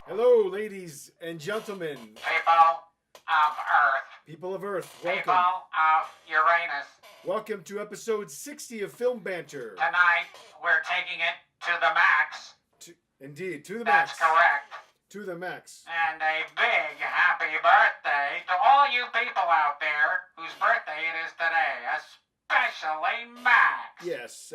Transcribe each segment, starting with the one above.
Hello, ladies and gentlemen. People of Earth. Welcome. People of Uranus. Welcome to episode 60 of Film Banter. Tonight, we're taking it to the max. Indeed, to the max. That's correct. To the max. And a big happy birthday to all you people out there whose birthday it is today, especially Max. Yes,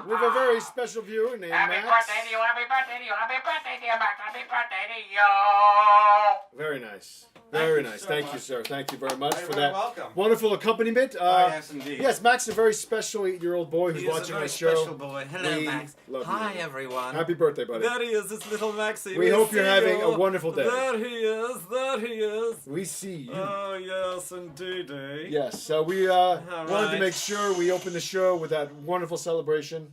we have a very special viewer named Happy Max. birthday to you, happy birthday to you, happy birthday to you, Max, happy birthday to you. Very nice. Very nice. Thank you, sir. Thank you very much for that welcome. wonderful accompaniment. Yes, indeed. Yes, Max is a very special 8-year-old boy who's He is watching a very our show. special boy. Hello, We Max. love Hi, you. everyone. Happy birthday, buddy. There he is, it's little Maxie. We hope you're see having you. a wonderful day. There he is. There he is. We see you. Oh, yes, indeed. Yes, so we wanted to right. make sure we opened the show with that wonderful celebration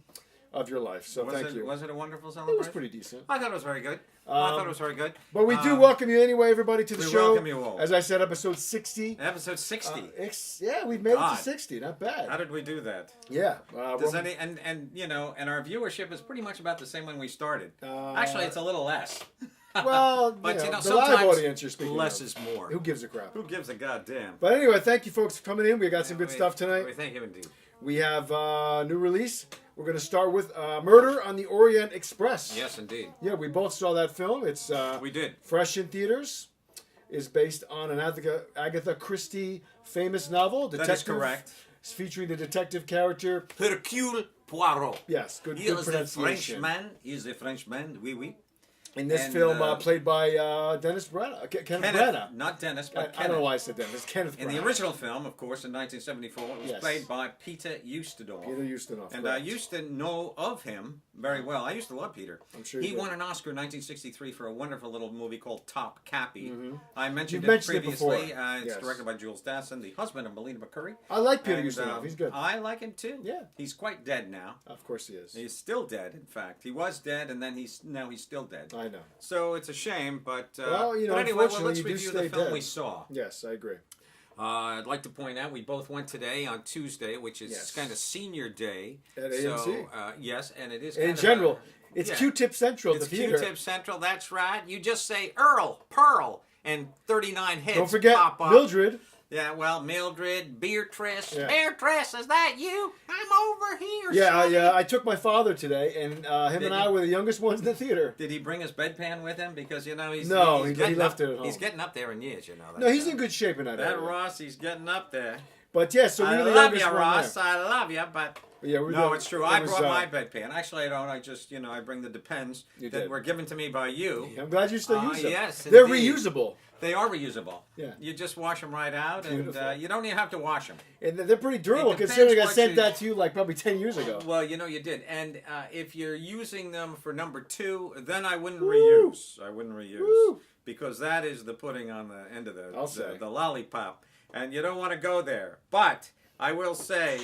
of your life. So thank you. Was it a wonderful It celebration? was pretty decent. I thought it was very good. I thought it was very good. But we do welcome you anyway, everybody, to the we show. welcome you all. As I said, episode 60. Episode 60. Yeah, we've made it God. to 60. Not bad. How did we do that? Yeah. Does any and you know, and our viewership is pretty much about the same when we started. Actually, it's a little less. Well, But, you know, the sometimes live audience you're speaking less of. is more. Who gives a crap? Who gives a goddamn? But anyway, thank you folks for coming in. We got some good stuff We tonight. thank you indeed. We have a new release. We're going to start with Murder on the Orient Express. Yes, indeed. Yeah, we both saw that film. It's We did. fresh in theaters. Is based on an Agatha Christie famous novel. That is correct. It's featuring the detective character. Hercule Poirot. Yes, good He is a pronunciation. Frenchman. He is a Frenchman. Oui, oui. In this And, film, played by Dennis Branagh. Kenneth Branagh. Not Dennis, but I don't know why I said Dennis. Kenneth In Branagh. the original film, of course, in 1974, it was Yes. played by Peter Ustinov. Peter Ustinov. And correct. I used to know of him very well. I used to love Peter. I'm sure he you did. won an Oscar in 1963 for a wonderful little movie called Top Cappy. I mentioned You've it mentioned it previously. before. It's Yes. directed by Jules Dassin, the husband of Melina McCurry. I like Peter And, Ustinov. He's good. I like him too. Yeah. He's quite dead now. Of course he is. He's still dead, in fact. He was dead, and then now he's still dead. I know. So it's a shame, but Well, you know, but anyway, unfortunately, let's you do review stay the film dead. we saw. Yes, I agree. I'd like to point out we both went today on Tuesday, which is Yes. kind of senior day. At So, AMC. Yes, and it is In kind of general, it's yeah. Q-Tip Central at It's the theater. Q-Tip Central, that's right. You just say Earl, Pearl, and 39 heads Don't forget pop up. Mildred. Yeah, well, Mildred, Beatrice. Yeah. Beatrice, is that you? I'm over here, Yeah, sonny. I took my father today, and him and I were the youngest ones in the theater. Did he bring his bedpan with him? Because, you know, he's, No, he's he getting left up, it at home. He's getting up there in years, you know. That No, he's guy. in good shape in that That area. Ross, he's getting up there. But yeah, so we I were the love youngest you, one Ross. there. I love you, but Yeah, we no, were- it's true. it I was, brought my bedpan. Actually, I don't. I just, I bring the Depends You that did. were given to me by you. I'm glad you still use them. Yes, They're indeed. reusable. They are reusable. Yeah. You just wash them right out, Beautiful. and you don't even have to wash them. And they're pretty durable, It depends considering I what sent you- that to you like probably 10 years ago. Well, you did. And if you're using them for number 2, then I wouldn't Woo! reuse. I wouldn't reuse. Woo! Because that is the pudding on the end of I'll say. the lollipop. And you don't want to go there. But I will say,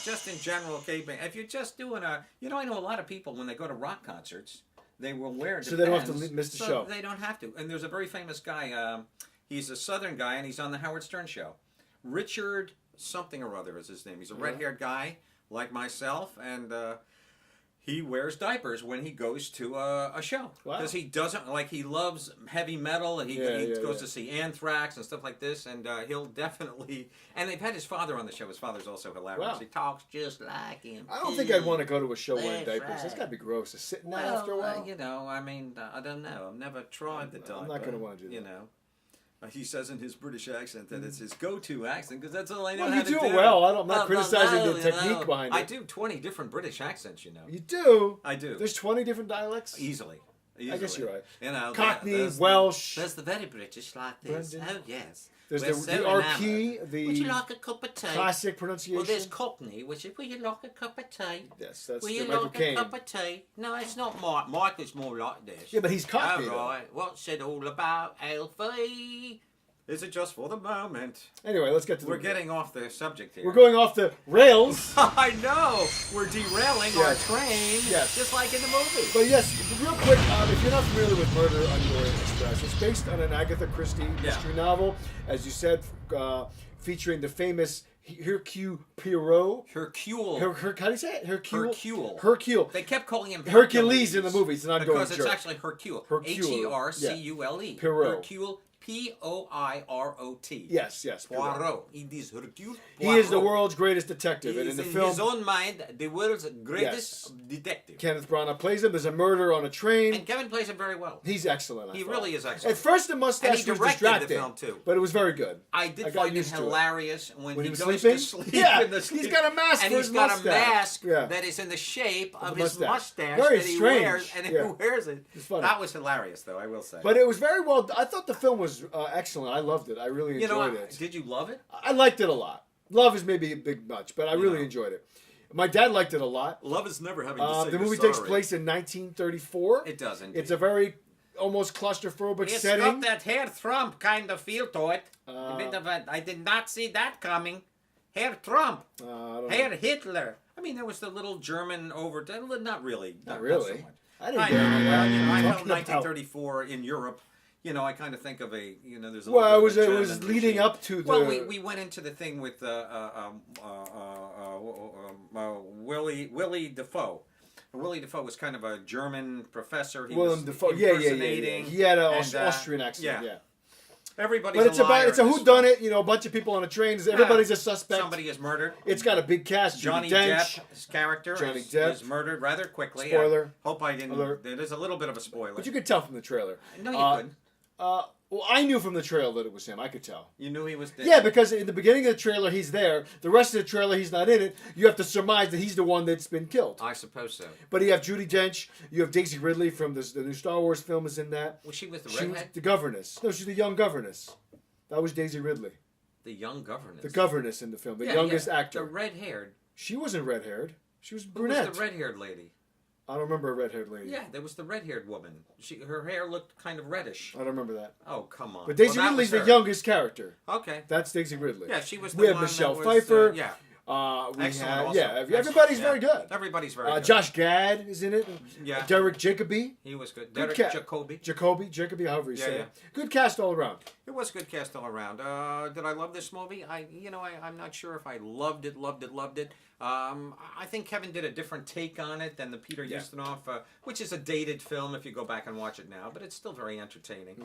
just in general, if you're just doing I know a lot of people, when they go to rock concerts, they will wear So they don't have to Depends, miss the so show. They don't have to. And there's a very famous guy. He's a Southern guy, and he's on the Howard Stern show. Richard something or other is his name. He's a red-haired guy like myself, and he wears diapers when he goes to a show. Wow. Because he doesn't, he loves heavy metal, and he goes to see Anthrax and stuff like this, and he'll definitely, and they've had his father on the show. His father's also hilarious. Wow. He talks just like him. I don't think I'd want to go to a show wearing That's diapers. That's right. got to be gross. Just sitting there Well, after a while. I don't know. I've never tried the diaper. I'm not gonna wanna do that. You know. He says in his British accent that it's his go-to accent because that's all I know Well, how you to do do. it well. I'm not Well, criticizing no, the technique behind it. I do 20 different British accents, you know. You do? I do. There's 20 different dialects? Easily. I guess you're right. You know, Cockney, there's Welsh. There's the very British like this. Brendan. Oh, yes. There's We're the so RP, enamoured. the Would you like a cup of tea? classic pronunciation. Well, there's Cockney, which is, will you like a cup of tea? Yes, that's Will the you Michael like Caine. a cup of tea? No, it's not Mike. Michael's more like this. Yeah, but he's Cockney, All right. What's it all about, Alfie? Is it just for the moment? Anyway, let's get to We're getting off the subject here. We're going off the rails. I know. We're derailing our Yes. train, Yes. just like in the movie. But yes, real quick, if you're not familiar with Murder on the Orient Express, it's based on an Agatha Christie mystery novel, as you said, featuring the famous Hercule Poirot. Hercule. How do you say it? Hercule. Hercule. They kept calling him Hercules in the movie. It's not because going it's jerk. actually Hercule. Hercule. Hercule. Poirot. Hercule. Poirot. Yes. Poirot. It is Hercule Poirot. He is the world's greatest detective, He and is in the in film, his own mind the world's greatest detective. Kenneth Branagh plays him. There's a murder on a train. And Kevin plays him very well. He's excellent. He I thought. really is excellent. At first, the And mustache he was directed distracting, the film too. but it was very good. I did got find it used to it. hilarious when When he he was goes sleeping? to sleep. Yeah, in the he's got a mask and for he's his got a mustache. mask Yeah. that is in the shape of the his mustache. mustache Very that he strange. wears, and Yeah. he wears it. It's funny. That was hilarious, though. I will say. But it was very well. I thought the film was excellent. I loved it. I really you know, enjoyed it. did you love it? I liked it a lot. Love is maybe a big much, but I really No. enjoyed it. My dad liked it a lot. Love is never having to say The you're movie takes sorry. place in 1934. It does indeed. It's a very almost claustrophobic It's setting. got that Herr Trump kind of feel to it. Uh, a bit of a, I did not see that coming. Herr Trump. I don't Herr know. Hitler. I mean, there was the little German not really. Not really. so much. I didn't I get know. it. Well, you know, I Talking felt about- 1934 in Europe. You know, I kind of think of there's a Well, little bit of a it was German leading regime. up to the. Well, we went into the thing with Willie Defoe. Willie Defoe was kind of a German professor. He Willem was Dafoe. Yeah. impersonating. He had an and, Austrian accent. Yeah. Everybody's But it's a liar it's a in this whodunit. film. You know, a bunch of people on a train. Everybody's a suspect. Somebody is murdered. It's got a big cast. Johnny Judi Dench. Depp's character Johnny is Depp. murdered rather quickly. Spoiler. I hope I didn't. Alert. It is a little bit of a spoiler. But you could tell from the trailer. No, you couldn't. Well, I knew from the trailer that it was him. I could tell. You knew he was dead. Yeah, because in the beginning of the trailer, he's there. The rest of the trailer, he's not in it. You have to surmise that he's the one that's been killed. I suppose so. But you have Judi Dench. You have Daisy Ridley from the new Star Wars film is in that. Was she with the She was redhead? the governess. No, she's the young governess. That was Daisy Ridley. The young governess. The governess in the film. The youngest actor. The red-haired. She wasn't red-haired. She was Who brunette. was the red-haired lady? I don't remember a red-haired lady. Yeah, there was the red-haired woman. Her hair looked kind of reddish. I don't remember that. Oh, come on. But Daisy Well, that Ridley's was the her. youngest character. Okay. That's Daisy Ridley. Yeah, she was the We have one Michelle that was, Pfeiffer. yeah. We Excellent have, also. yeah, everybody's very good. Everybody's very good. Josh Gad is in it. Yeah. Derek Jacobi. He was good. Good Derek cat. Jacobi. However you Yeah, say yeah. it. Good cast all around. It was a good cast all around. Did I love this movie? I'm not sure if I loved it. I think Kevin did a different take on it than the Peter Ustinov, which is a dated film if you go back and watch it now, but it's still very entertaining.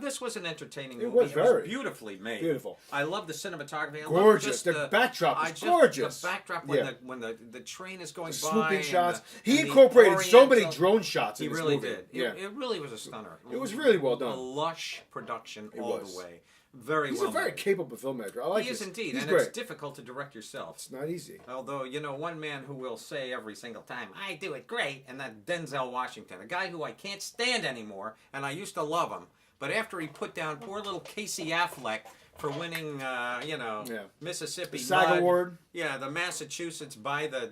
This was an entertaining movie. was very. Beautifully made. Beautiful. I love the cinematography. I love Gorgeous. just The backdrop is gorgeous. The backdrop Yeah. when the train is going by. Swooping and shots. the- He and the incorporated so many Oriental- drone shots in He this really movie. did. Yeah. It really was a stunner. It was really well done. A lush production It all was. the way. Very He's well a very made. capable filmmaker. I like He is this. indeed, He's and great. it's difficult to direct yourself. It's not easy. Although, one man who will say every single time, I do it great, and that Denzel Washington, a guy who I can't stand anymore, and I used to love him, but after he put down poor little Casey Affleck for winning, Mississippi The SAG Mud, Award. Yeah, the Massachusetts by the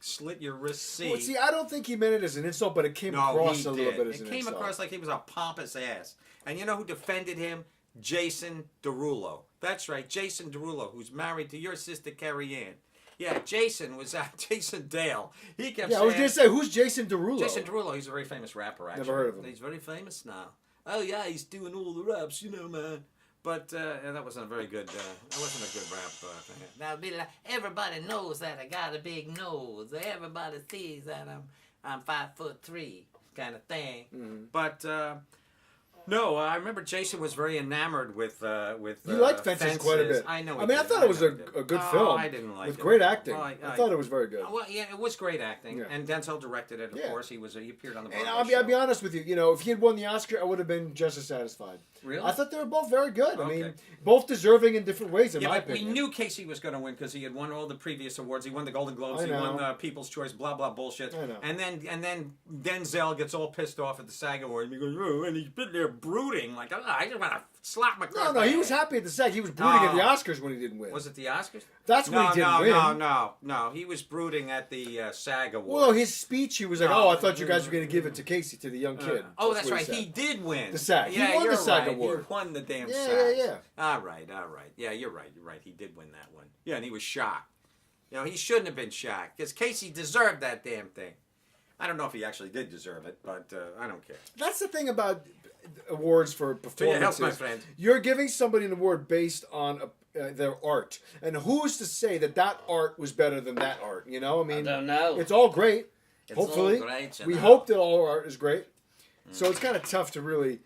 slit your wrist C. Well, see, I don't think he meant it as an insult, but it came No, across he a little did. bit as It an came insult. across like he was a pompous ass. And you know who defended him? Jason Derulo. That's right, Jason Derulo, who's married to your sister Carrie Ann. Yeah, Jason was Jason Dale. He kept Yeah, I saying... was going to say, who's Jason Derulo? Jason Derulo, he's a very famous rapper, actually. Never heard of him. He's very famous now. Oh, yeah, he's doing all the raps, man. But that wasn't a very good, that wasn't a good rap thing. That'd be like, everybody knows that I got a big nose. Everybody sees that I'm 5'3", kind of thing. Mm-hmm. But... no, I remember Jason was very enamored with You liked Fences quite a bit. I know. I mean, I thought it was a good film. I didn't like it. With great acting. Well, I thought it was very good. Well, yeah, it was great acting, Yeah. and Denzel directed it. Of Yeah. course, he appeared on the. And Broadway I'll be show. honest with you. If he had won the Oscar, I would have been just as satisfied. Really? I thought they were both very good. I Okay. mean, both deserving in different ways, in Yeah, my but we opinion. knew Casey was going to win because he had won all the previous awards. He won the Golden Globes. I He won know. the People's Choice. Blah blah bullshit. I know. And then Denzel gets all pissed off at the SAG Award and he goes, oh, and he's been there brooding like, oh, I just want to slap him across. No, the he was head." happy at the SAG. He was brooding at the Oh. Oscars when he didn't win. Was it the Oscars? That's when he didn't win. No. He was brooding at the SAG Award. Well, his speech, he was like, No. "Oh, I thought you guys were going to give it to Casey, to the young kid." Oh, that's what right. said. He did win. The SAG. He Yeah, won the you're SAG right. award. He won the damn Yeah, SAG. yeah. All right. Yeah, you're right. He did win that one. Yeah, and he was shocked. He shouldn't have been shocked because Casey deserved that damn thing. I don't know if he actually did deserve it, but I don't care. That's the thing about awards for To your health, performances. my friend. You're giving somebody an award based on their art, and who's to say that art was better than that art? You know, I mean, don't know. It's all great. It's Hopefully, all great, you we know. hope that all art is great. So it's kind of tough to really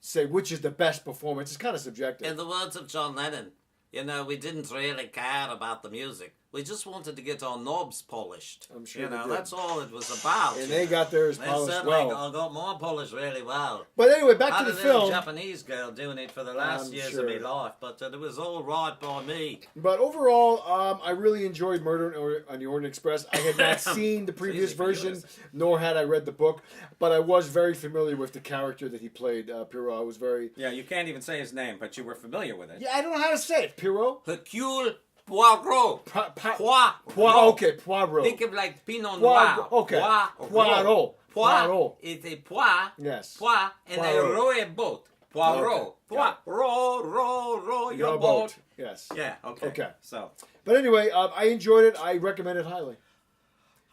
say which is the best performance. It's kind of subjective. In the words of John Lennon, you know, we didn't really care about the music. We just wanted to get our knobs polished. I'm sure you they know, did. that's all it was about. And you they know. got theirs They polished certainly well. got more polished really well. But anyway, back Had to a the little film. Japanese girl doing it for the last I'm years sure. of my life, but it was all right by me. But overall, I really enjoyed Murder on the Orient Express. I had not seen the previous easy for you, version, isn't nor had I read the book, but I was very familiar with the character that he played, Pierrot. I was very... Yeah, you can't even say his name, but you were familiar with it. Yeah, I don't know how to say it. Pierrot? Hercule Poirot. Poirot. Okay, Poirot. Think of like Pinot Poirot. Noir. Okay. Poirot. Poirot. It's a pois. Yes. Pois and Poirot. a row a boat. Poirot. Okay. Pois. Row your Your boat. boat. Yes. Yeah, okay. Okay. So, But anyway, I enjoyed it. I recommend it highly.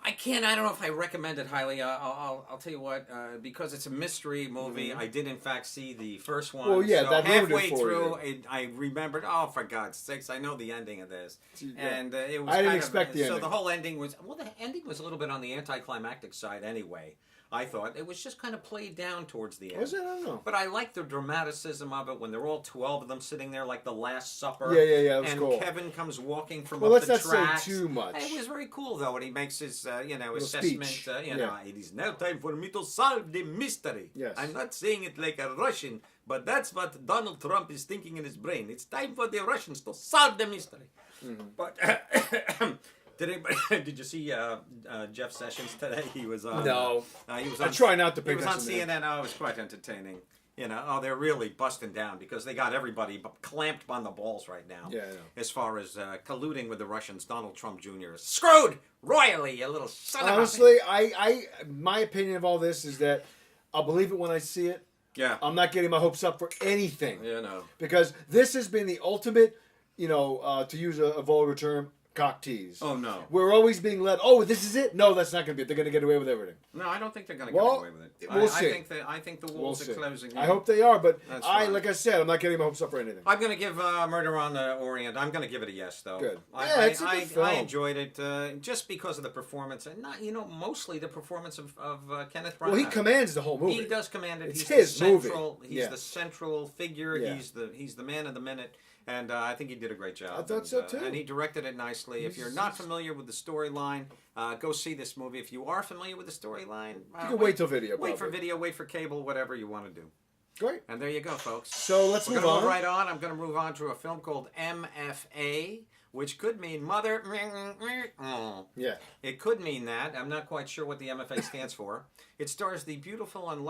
I don't know if I recommend it highly. I'll tell you what, because it's a mystery movie, I did in fact see the first one. Well, yeah, so that ruined it halfway for through, you. I remembered, oh, for God's sakes, I know the ending of this. Yeah. And it was I didn't kind expect the So ending. the whole ending was, well, the ending was a little bit on the anticlimactic side anyway. I thought it was just kind of played down towards the end. Was it? I don't know. But I like the dramaticism of it when they're all 12 of them sitting there like the Last Supper. Yeah, that was and cool. Kevin comes walking from Well, up let's the not track. say too much. It was very cool though, and he makes his Little assessment. speech. It is now time for me to solve the mystery. Yes. I'm not saying it like a Russian, but that's what Donald Trump is thinking in his brain. It's time for the Russians to solve the mystery. Mm-hmm. But did you see Jeff Sessions today? He was on. No. He was I on, try not to pay He was on attention to CNN. Oh, it was quite entertaining. You know, they're really busting down because they got everybody clamped on the balls right now. Yeah, I know. As far as colluding with the Russians, Donald Trump Jr. is screwed royally, you little son of a... Honestly, my opinion of all this is that I'll believe it when I see it. Yeah. I'm not getting my hopes up for anything. You know. Because this has been the ultimate, to use a vulgar term, cock tease. Oh, no. We're always being led, oh, this is it? No, that's not going to be it. They're going to get away with everything. No, I don't think they're going to Well, get away with it. we'll see. I think the We'll walls see. are closing. I in. hope they are, but That's fine. like I said, I'm not getting my hopes up for anything. I'm going to give Murder on the Orient. I'm going to give it a yes, though. Good. I, Yeah, it's a good I film. enjoyed it just because of the performance, and not mostly the performance of Kenneth Branagh. Well, he commands the whole movie. He does command it. It's He's his the movie. central. He's Yeah. the central figure. Yeah. He's the man of the minute, and I think he did a great job. I thought so, too. And he directed it nicely. If you're not familiar with the storyline, go see this movie. If you are familiar with the storyline, You can wait till video, Wait for probably. video. Wait for cable. Whatever you want to do. Great. And there you go, folks. So let's We're move going to on. move right on. I'm going to move on to a film called MFA, which could mean Mother. Yeah. It could mean that. I'm not quite sure what the MFA stands for. It stars the beautiful and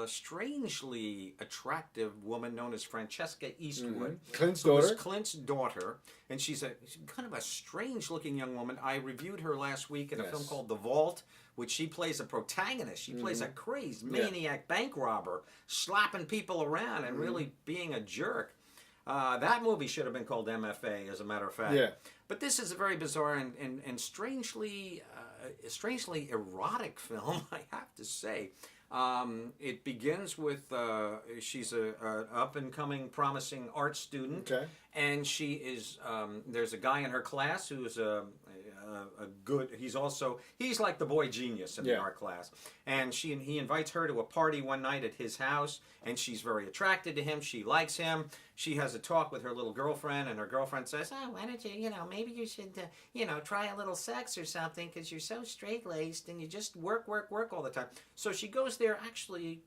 strangely attractive woman known as Francesca Eastwood. Clint's who is daughter. Clint's daughter, and she's kind of a strange-looking young woman. I reviewed her last week in a Yes. film called The Vault, which she plays a protagonist. She plays a crazed maniac bank robber, slapping people around and really being a jerk. That movie should have been called MFA, as a matter of fact. Yeah. But this is a very bizarre and strangely erotic film, I have to say. It begins with she's an up-and-coming, promising art student. Okay. And she is, there's a guy in her class who's a good, he's like the boy genius in the Yeah. art class. And he invites her to a party one night at his house, and she's very attracted to him. She likes him. She has a talk with her little girlfriend, and her girlfriend says, oh, why don't you, maybe you should, try a little sex or something, because you're so straight-laced, and you just work all the time. So she goes there actually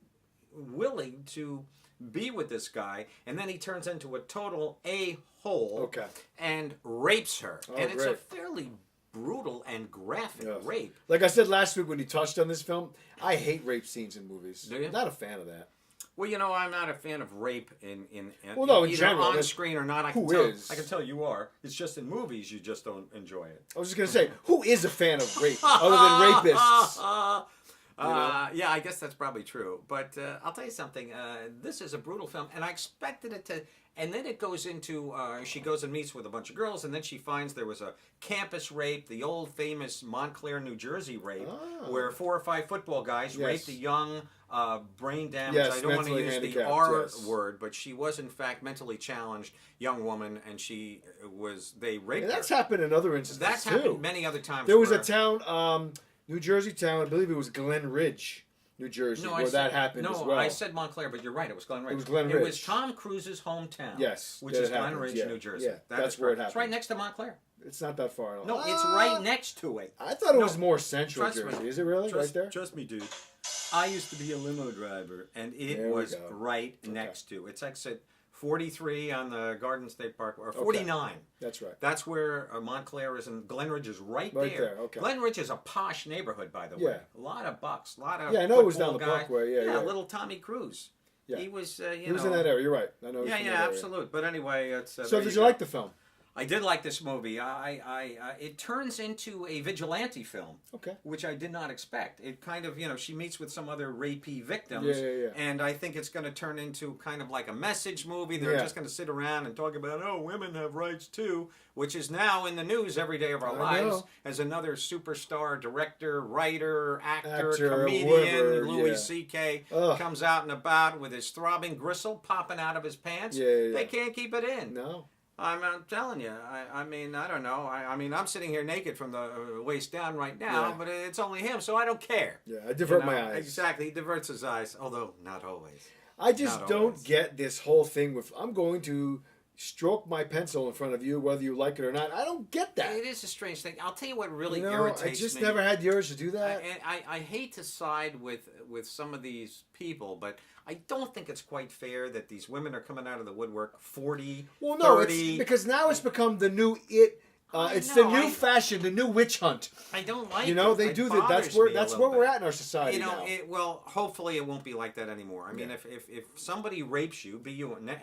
willing to be with this guy, and then he turns into a total a-hole Okay. and rapes her. Oh, and it's a great. fairly brutal and graphic Yes. rape. Like I said last week when you touched on this film, I hate rape scenes in movies. Do you? Not a fan of that. Well, I'm not a fan of rape in Well, no, in either general, on that's- screen or not. I who can tell, is? I can tell you are. It's just in movies you just don't enjoy it. I was just going to say, who is a fan of rape other than rapists? Yeah, I guess that's probably true. But I'll tell you something. This is a brutal film, and I expected it to. And then it goes into she goes and meets with a bunch of girls, and then she finds there was a campus rape, the old famous Montclair, New Jersey rape, where 4 or 5 football guys raped a young, brain damaged. I don't want to use the R word, but she was in fact mentally challenged young woman, and they raped her. That's happened in other instances. That's happened many other times. There was a town, New Jersey town, I believe it was Glen Ridge, New Jersey, where that happened as well. No, I said Montclair, but you're right. It was Glen Ridge. It was Glen Ridge. It was Tom Cruise's hometown. Yes, which is Glen Ridge, New Jersey. Yeah, that's where it happened. It's right next to Montclair. It's not that far at all. No, it's right next to it. I thought it was more central Jersey. Me. Is it really right there? Trust me, dude. I used to be a limo driver, and it was right next to. It's exit 43 on the Garden State Park, or 49. That's right. That's where Montclair is, and Glen Ridge is right there. Okay. Glen Ridge is a posh neighborhood, by the way. A lot of bucks, a lot of I know it was down the guys. Parkway. Yeah, little Tommy Cruise. Yeah. He was, he was in that area. You're right. I know. Yeah, absolute. But anyway, it's. So, did you like the film? I did like this movie. It turns into a vigilante film, which I did not expect. It kind of, she meets with some other rapey victims, and I think it's going to turn into kind of like a message movie. They're just going to sit around and talk about, women have rights too, which is now in the news every day of our lives as another superstar, director, writer, actor comedian, Louis C.K. comes out and about with his throbbing gristle popping out of his pants. They can't keep it in. No. I'm telling you. I mean, I don't know. I mean, I'm sitting here naked from the waist down right now, but it's only him, so I don't care. Yeah, I divert my eyes. Exactly, he diverts his eyes, although not always. I just don't get this whole thing with, I'm going to stroke my pencil in front of you, whether you like it or not. I don't get that. It is a strange thing. I'll tell you what really irritates me. I just never had the urge to do that. I hate to side with some of these people, but I don't think it's quite fair that these women are coming out of the woodwork 40, well, no, 30. It's because now it's become the new it. It's the new fashion, the new witch hunt. I don't like they do that. That's where we're at in our society now. Well, hopefully it won't be like that anymore. I mean, if somebody rapes you,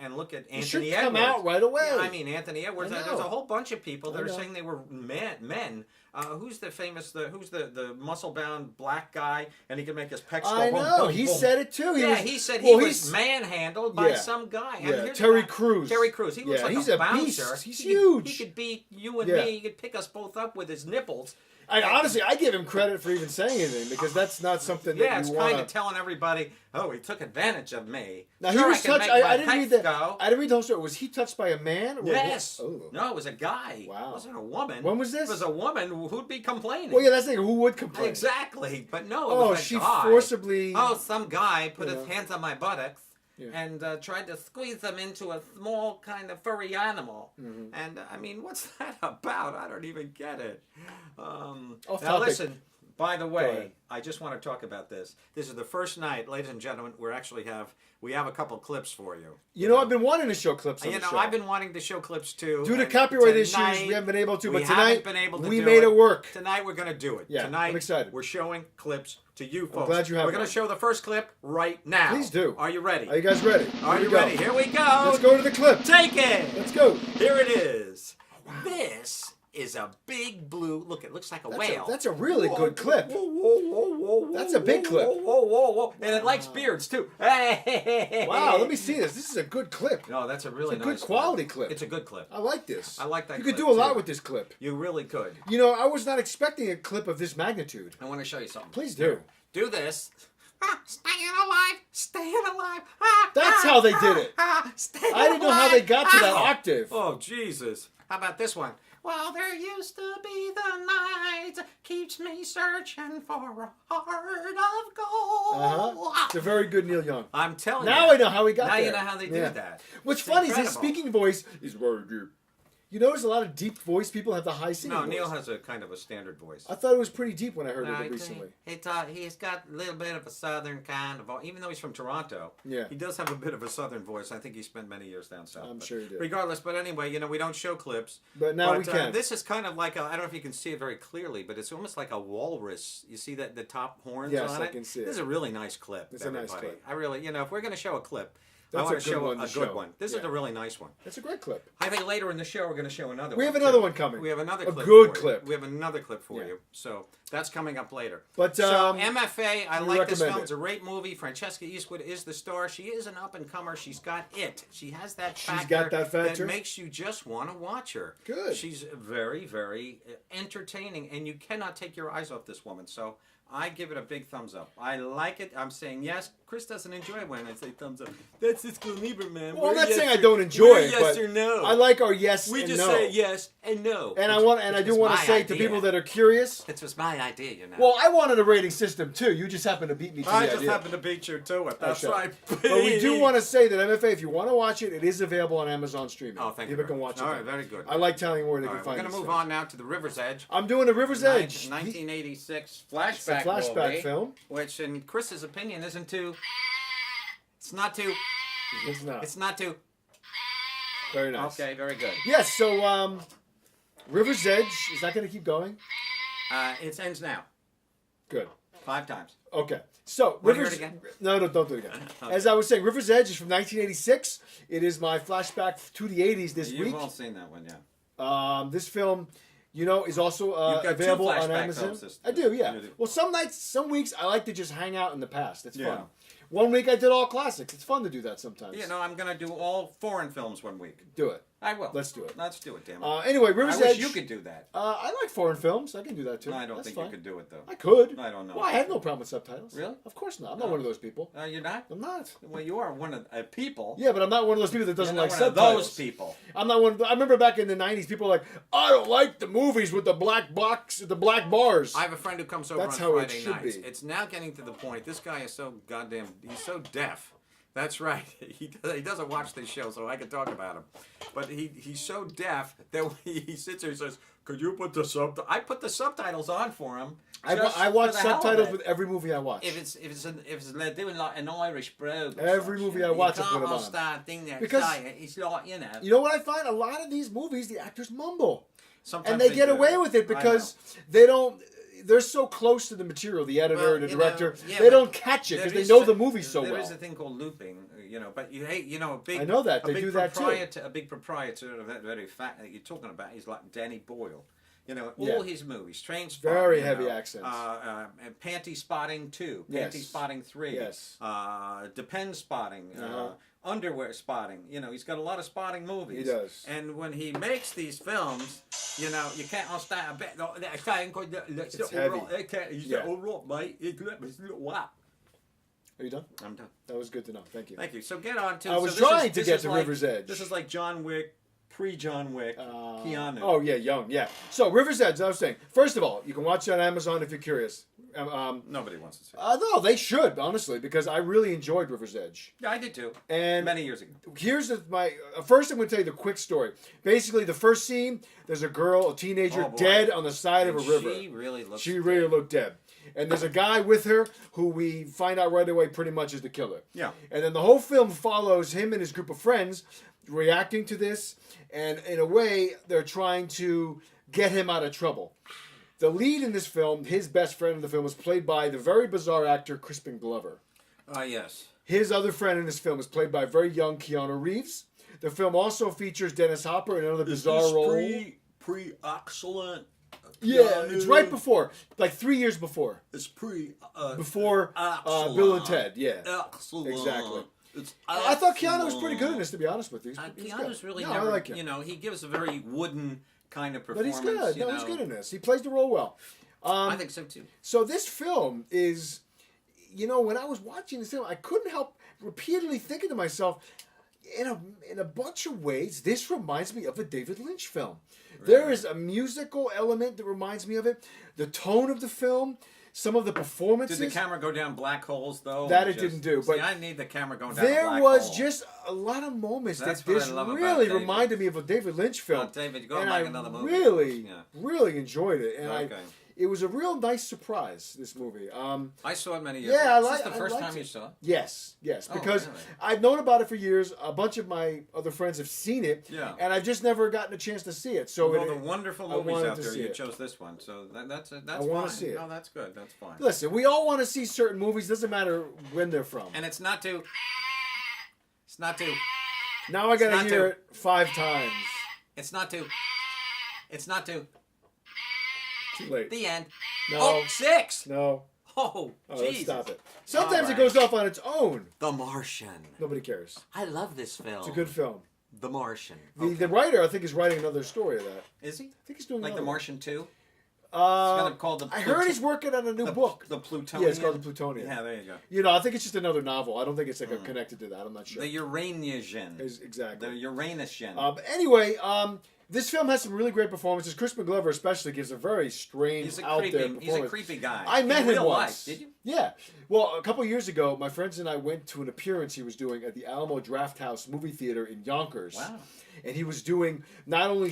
and look at Anthony Edwards. It should come out right away. Yeah, I mean, Anthony Edwards. There's a whole bunch of people that are saying they were men. Who's the famous? Who's the muscle-bound black guy? And he can make his pecs go. I know. He said it too. He said he was manhandled by some guy. Yeah, Terry Crews. Terry Crews. He looks like he's a bouncer. Beast. He's huge. He could beat you and me. He could pick us both up with his nipples. Honestly, I give him credit for even saying anything because that's not something that you want. Yeah, it's kind of telling everybody, he took advantage of me. Now he was touched. I didn't read that. I didn't read the whole story. Was he touched by a man? Yes. No, it was a guy. Wow. It wasn't a woman. When was this? It was a woman who'd be complaining. Well, yeah, that's the thing. Who would complain? Exactly, but no. It was she guy. forcibly. Some guy put his hands on my buttocks. Yeah. And tried to squeeze them into a small kind of furry animal. Mm-hmm. And, I mean, what's that about? I don't even get it. Now, listen, by the way, I just want to talk about this. This is the first night, ladies and gentlemen, we have a couple clips for you. You know, I've been wanting to show clips on the show. I've been wanting to show clips, too. Due to copyright issues, we haven't been able to. But tonight, we made it work. Tonight, we're going to do it. Yeah, tonight, I'm excited. We're showing clips to you folks. I'm glad you have We're going to show the first clip right now. Please do. Are you ready? Are you guys ready? Are you ready? Here we go. Let's go to the clip. Take it. Let's go. Here it is. Wow. This is a big blue. Look, it looks like a whale. That's a really good clip. That's a big clip. And it likes beards too. Hey. Wow, let me see this. This is a good clip. No, that's a really nice good quality clip. It's a good clip. I like this. I like that. You could do a lot with this clip. You really could. You know, I was not expecting a clip of this magnitude. I want to show you something. Please do. Do this. Staying alive, staying alive. That's how they did it. I didn't know how they got to that octave. Oh, Jesus. How about this one? Well, there used to be the night keeps me searching for a heart of gold. It's a very good Neil Young. I'm telling you. Now I know how he got there. Now you know how they do that. What's funny is his speaking voice is very deep. You notice a lot of deep voice people have the high singing voice. No, Neil has a kind of a standard voice. I thought it was pretty deep when I heard it recently. He's got a little bit of a southern kind of voice. Even though he's from Toronto, he does have a bit of a southern voice. I think he spent many years down south. I'm sure he did. Regardless, but anyway, we don't show clips. But now we can. This is kind of like I don't know if you can see it very clearly, but it's almost like a walrus. You see that the top horns on it? Yes, I can see it. This is a really nice clip. It's a nice clip. I really, if we're going to show a clip, I want a to good show one a to good show. one. This is Yeah. a really nice one. That's a great clip. I think later in the show we're going to show another one. We have another too. one coming. We have another A clip good for you. clip. We have another clip for Yeah. you. So that's coming up later. But, so MFA, I you like this recommend film. it. It's a great movie. Francesca Eastwood is the star. She is an up-and-comer. She's got it. She has that factor, got that factor? makes you just want to watch her. Good. She's very, very entertaining, and you cannot take your eyes off this woman. So I give it a big thumbs up. I like it. I'm saying yes. Chris doesn't enjoy it when I say thumbs up. That's Cisco Lieberman. Well, I'm not Yes saying I or- don't enjoy we're it, yes but or no. I like our yes We and just no. say yes and no. And I Which do was want to my say to idea. people that are curious. This was my idea, you know. Well, I wanted a rating system too. You just happened to beat me to I the just idea. happened to beat you to it. That's Okay. right. But we do want to say that MFA, if you want to watch it, it is available on Amazon streaming. Oh, thank you. People very can much. watch it. All right, there. very good. I like telling where they All can right, we're find going to this move stuff. on now to The River's Edge. I'm doing a River's Edge. 1986 It's a flashback flashback movie, film. which, in Chris's opinion, isn't too. It's not too. It's not. It's not too. Very nice. Okay, very good. Yes, so River's Edge, is that going to keep going? It ends now. Good. 5 times. Okay. So, Wanna hear River's... it again? No, don't do it again. Okay. As I was saying, River's Edge is from 1986. It is my flashback to the 80s this You've week. all seen that one, yeah. This film, is also You've got 2 available on flashback Amazon. films this- I do, yeah. you do. Well, some weeks I like to just hang out in the past. It's Yeah. fun. One week I did all classics. It's fun to do that sometimes. You know, I'm going to do all foreign films one week. Do it. I will. Let's do it. Let's do it, damn it. Anyway, I River's wish Edge. you could do that. I like foreign films. I can do that too. I don't That's think fine. you could do it, though. I could. I don't know. Well, I have no problem with subtitles. Really? Of course not. I'm not No. one of those people. You're not? I'm not. Well, you are one of people. Yeah, but I'm not one of those people that doesn't You're like not one of subtitles. those people. I'm not one. I remember back in the '90s, people were like, "I don't like the movies with the black box, the black bars." I have a friend who comes over That's on how it Friday should nights. be. It's now getting to the point. This guy is so goddamn. He's so deaf. That's right. He doesn't watch this show, so I can talk about him. But he's so deaf that when he sits there and says, "Could you put the subtitles?" I put the subtitles on for him. just I watch for the hell of subtitles it. with every movie I watch. If it's like doing like an Irish brogue. or Every such, movie you I know, watch, I you put can't 'em on. understand thing there. Because- It's like You know what I find? A lot of these movies, the actors mumble, Sometimes and they get do. away with it I because they don't. They're so close to the material, the editor, Well, the you director. know, yeah, they but don't catch it there because they is know a- the movie so There well. is a thing called looping, but you hate, a big. I know that. a They big do that too. A big proprietor of that very fact that you're talking about is like Danny Boyle. You know, Yeah. all his movies, Train Spotting, Very heavy accents. and Panty Spotting 2, Yes. Panty Spotting 3, Yes. Depend Spotting, Uh-huh. Underwear Spotting. You know, he's got a lot of spotting movies. He does. And when he makes these films, you can't understand a bit. It's heavy. Yeah. all right, mate. It's a little whack. Are you done? I'm done. That was good to know. Thank you. Thank you. So get on to. I was so this trying is- to this get is to like- River's Edge. This is like John Wick, pre-John Wick, Keanu. Oh yeah, young. Yeah. So River's Edge. I was saying. First of all, you can watch it on Amazon if you're curious. Nobody wants to see. No, they should honestly because I really enjoyed River's Edge. Yeah, I did too. And Many years ago. here's my first. I'm going to tell you the quick story. Basically, the first scene, there's a girl, a teenager, Oh, boy. dead on the side of a And river. She really looks. She really looked dead. And there's a guy with her who we find out right away pretty much is the killer. Yeah. And then the whole film follows him and his group of friends reacting to this. And in a way, they're trying to get him out of trouble. The lead in this film, his best friend in the film, is played by the very bizarre actor Crispin Glover. Yes. His other friend in this film is played by very young Keanu Reeves. The film also features Dennis Hopper in another bizarre role. Pre-excellent. Yeah, it's right before, like 3 years before. It's pre. Before excellent. Bill and Ted, yeah. Excellent. Exactly. It's I thought Keanu was pretty good in this, to be honest with you. He's Keanu's good. really no, never. I like him. He gives a very wooden kind of But performance. he's good. No, he's good in this. He plays the role well. I think so too. So this film is, when I was watching this film, I couldn't help repeatedly thinking to myself, in a bunch of ways, this reminds me of a David Lynch film. Right. There is a musical element that reminds me of it. The tone of the film, some of the performances. Did the camera go down black holes though? That it didn't do. But see, I need the camera going down. there a black was hole. just a lot of moments That's that this what I love about really David. reminded me of a David Lynch film. David, go and and I make another movie. really, Yeah. really enjoyed it, and Okay. it was a real nice surprise. This movie. I saw it many years Yeah, ago. I Is this like- the I first liked time it. you saw it? Yes, Oh, because really? I've known about it for years. A bunch of my other friends have seen it, Yeah. and I've just never gotten a chance to see it. So Of all the wonderful I movies wanted out to there, see you it. chose this one. So that's I fine. wanna see it. No, that's good. That's fine. Listen, we all want to see certain movies. Doesn't matter when they're from. And it's not too It's not to. Now I gotta not hear to. it 5 times. It's not to. It's not to. Too late. The end. No. Oh, 6. No. Oh, Oh, let's Jesus. stop it. Sometimes All it goes right. off on its own. The Martian. Nobody cares. I love this film. It's a good film. The Martian. The writer, I think, is writing another story of that. Is he? I think he's doing Like The another one. Martian 2? Uh, gonna call the I heard he's working on a new book. The Plutonian. Yeah, it's called The Plutonian. Yeah, there you go. You know, I think it's just another novel. I don't think it's like connected to that. I'm not sure. The Uranian. Exactly. The Uranus-gen. Anyway, this film has some really great performances. Crispin Glover especially gives a very strange, He's a out there creepy. performance. He's a creepy guy. I met In him real once. life. Did you? Yeah. Well, a couple years ago, my friends and I went to an appearance he was doing at the Alamo Drafthouse movie theater in Yonkers. Wow. And he was doing not only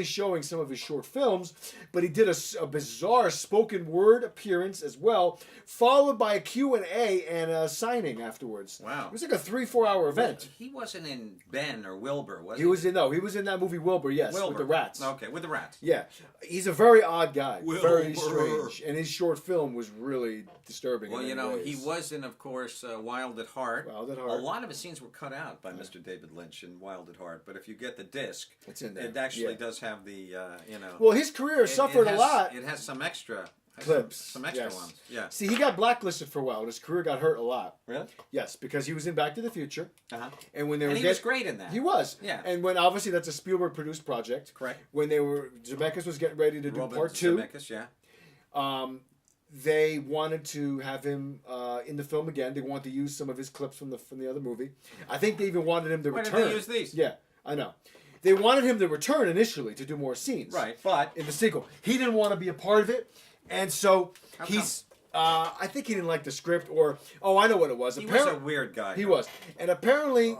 showing some of his short films, but he did a bizarre spoken word appearance as well, followed by a Q&A and a signing afterwards. Wow. It was like a 3-4 hour event. He wasn't in Ben or Wilbur, was he? He was in that movie Wilbur, yes, Wilbur. with the rats. Okay, with the rats. Yeah, he's a very odd guy, very Wilbur. strange, and his short film was really disturbing. Well, in you many know, ways. he was in, of course, Wild at Heart. Wild at A Heart. lot of his scenes were cut out by Mr. David Lynch in Wild at Heart, but if you get the disc, It's in there. it actually Yeah. does have the, you know. Well, his career suffered has, a lot. It has some extra Clips. some extra Yes. ones. Yeah. See, he got blacklisted for a while. His career got hurt a lot. Really? Yes, because he was in Back to the Future, Uh-huh. and when they were And he was great in that. he was. Yeah. And when obviously that's a Spielberg produced project. Correct. When Zemeckis was getting ready to do Robert part 2, Zemeckis, yeah. they wanted to have him in the film again. They wanted to use some of his clips from the other movie. I think they even wanted him to Why did return. they use these? Yeah, I know. They wanted him to return initially to do more scenes. Right, but In the sequel, he didn't want to be a part of it, and so How he's. I think he didn't like the script, or I know what it was. he was a weird guy. He was, and apparently,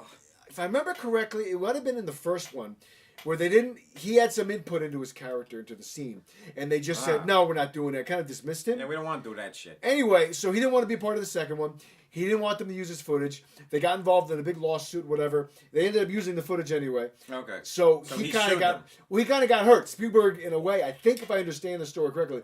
if I remember correctly, it might have been in the first one, where they didn't. He had some input into his character, into the scene, and they just said, "No, we're not doing it." Kind of dismissed him. Yeah, we don't want to do that shit. Anyway, so he didn't want to be a part of the second one. He didn't want them to use his footage. They got involved in a big lawsuit, whatever. They ended up using the footage anyway. Okay. So So he he kind sued of got. them. Well, he kind of got hurt. Spielberg, in a way, I think if I understand the story correctly,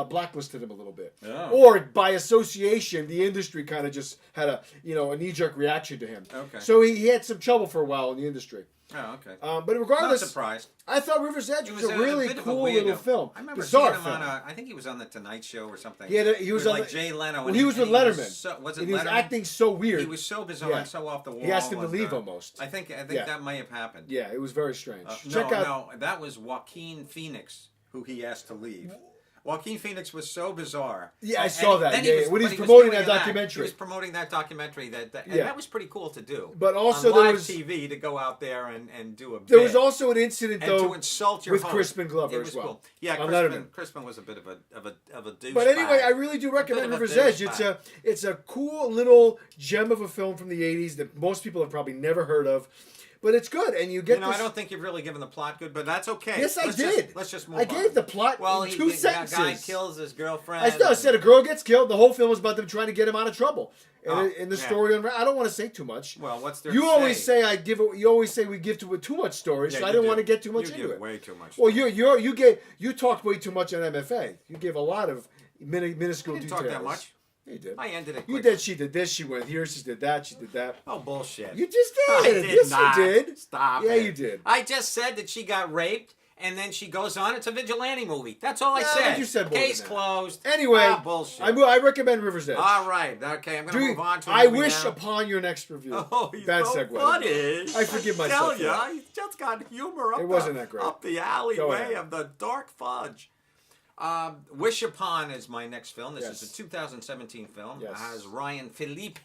blacklisted him a little bit. Oh. Or by association, the industry kind of just had a knee-jerk reaction to him. Okay. So he had some trouble for a while in the industry. Oh, okay. But Not regardless, surprised. I thought River's Edge It was was a really bit of a cool weirdo. little film. I remember Bizarre seeing him film. on I think he was on the Tonight Show or something. He was with on like the- Jay Leno. Well, and he was with and Letterman. Was it And he was Letterman? acting so weird. He was so bizarre Yeah. and so off the wall. He asked him to and, leave almost. I think Yeah. that may have happened. Yeah, it was very strange. No, Check out. no, that was Joaquin Phoenix who he asked to leave. Joaquin Phoenix was so bizarre. Yeah, I And saw that. then Yeah, when he but was promoting doing that documentary. He was promoting that documentary. And Yeah. that was pretty cool to do. But also on there live was- TV to go out there and do a There bit. was also an incident and though to insult your with host. Crispin Glover It as was well. cool. Yeah, on Crispin, Letterman. Crispin was a bit of a douchebag. But anyway, I really do recommend bit of a River's Edge. douchebag. It's a cool little gem of a film from the '80s that most people have probably never heard of, but it's good. And you get You know, this. I don't think you've really given the plot good, but that's okay. Yes, I Let's did. Let's just move I on. gave the plot well, in 2 sentences. That guy kills his girlfriend. I said a girl gets killed. The whole film is about them trying to get him out of trouble. And Oh, in the yeah. story, I don't want to say too much. Well, what's there? You to always say you always say we give too much story, Yeah, so I you didn't do. want to get too much You into give it. way too much. Well, you talked way too much on MFA. You gave a lot of minuscule I didn't details. talk that much. Yeah, you did. I ended it. You quickly. did. She did this. She went here. She did that. She did that. Oh, bullshit. You just I did. did Yes, not. you did. Stop Yeah, it. you did. I just said that she got raped, and then she goes on. It's a vigilante movie. That's all I No, said. but you said more Case than that. closed. Anyway, Ah, bullshit. I recommend River's Edge. All right. Okay, I'm going to Do- move on to a I movie wish now. upon your next review. Oh, he's Bad so segue. funny. I forgive myself for Tell that. ya, he's just got humor up, It wasn't that great. up the Go alleyway ahead. of the dark fudge. Wish Upon is my next film. This Yes. is a 2017 film. Yes. It has Ryan Felipe.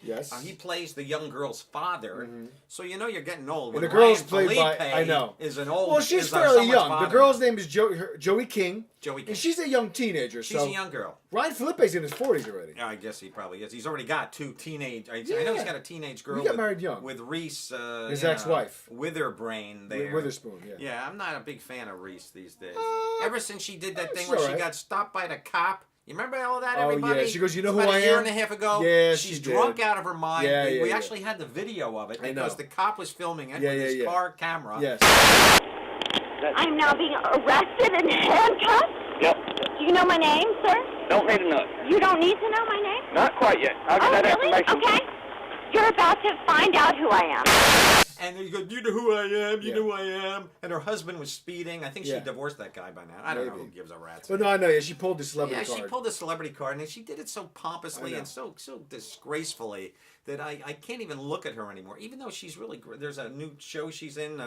Yes. He plays the young girl's father. So you know you're getting old. And when the girl's Ryan played by- Felipe I know. Is an old. Well, she's is fairly someone's young. The father. girl's name is Joey King. Joey King. And she's a young teenager. She's so a young girl. Ryan Felipe's in his 40s already. Yeah, I guess he probably is. He's already got 2 teenage. I know Yeah. he's got a teenage girl. He got with, married young. with Reese. His you know, ex-wife. Witherbrain. There. Witherspoon, yeah. Yeah, I'm not a big fan of Reese these days. Ever since she did that thing she's where she alright. got stopped by the cop. You remember all that, Oh, everybody? yeah. She goes, "You know About who I a year am?" and a half ago. Yeah, she's she did. drunk out of her mind. Yeah, we yeah. actually had the video of it I because know. the cop was filming it Yeah, with yeah, his yeah. car camera. Yes. I'm now being arrested and handcuffed? Yep. Do you know my name, sir? Don't need to know. You don't need to know my name? Not quite yet. I'll get Oh, that really? information. Okay. You're about to find out who I am. And he goes, you know who I am, you know who I am. And her husband was speeding. I think she divorced that guy by now. I don't know who gives a rat's. But no, I know. Yeah, she pulled the celebrity card. Yeah, she pulled the celebrity card, and she did it so pompously and so disgracefully that I can't even look at her anymore. Even though she's really great. There's a new show she's in,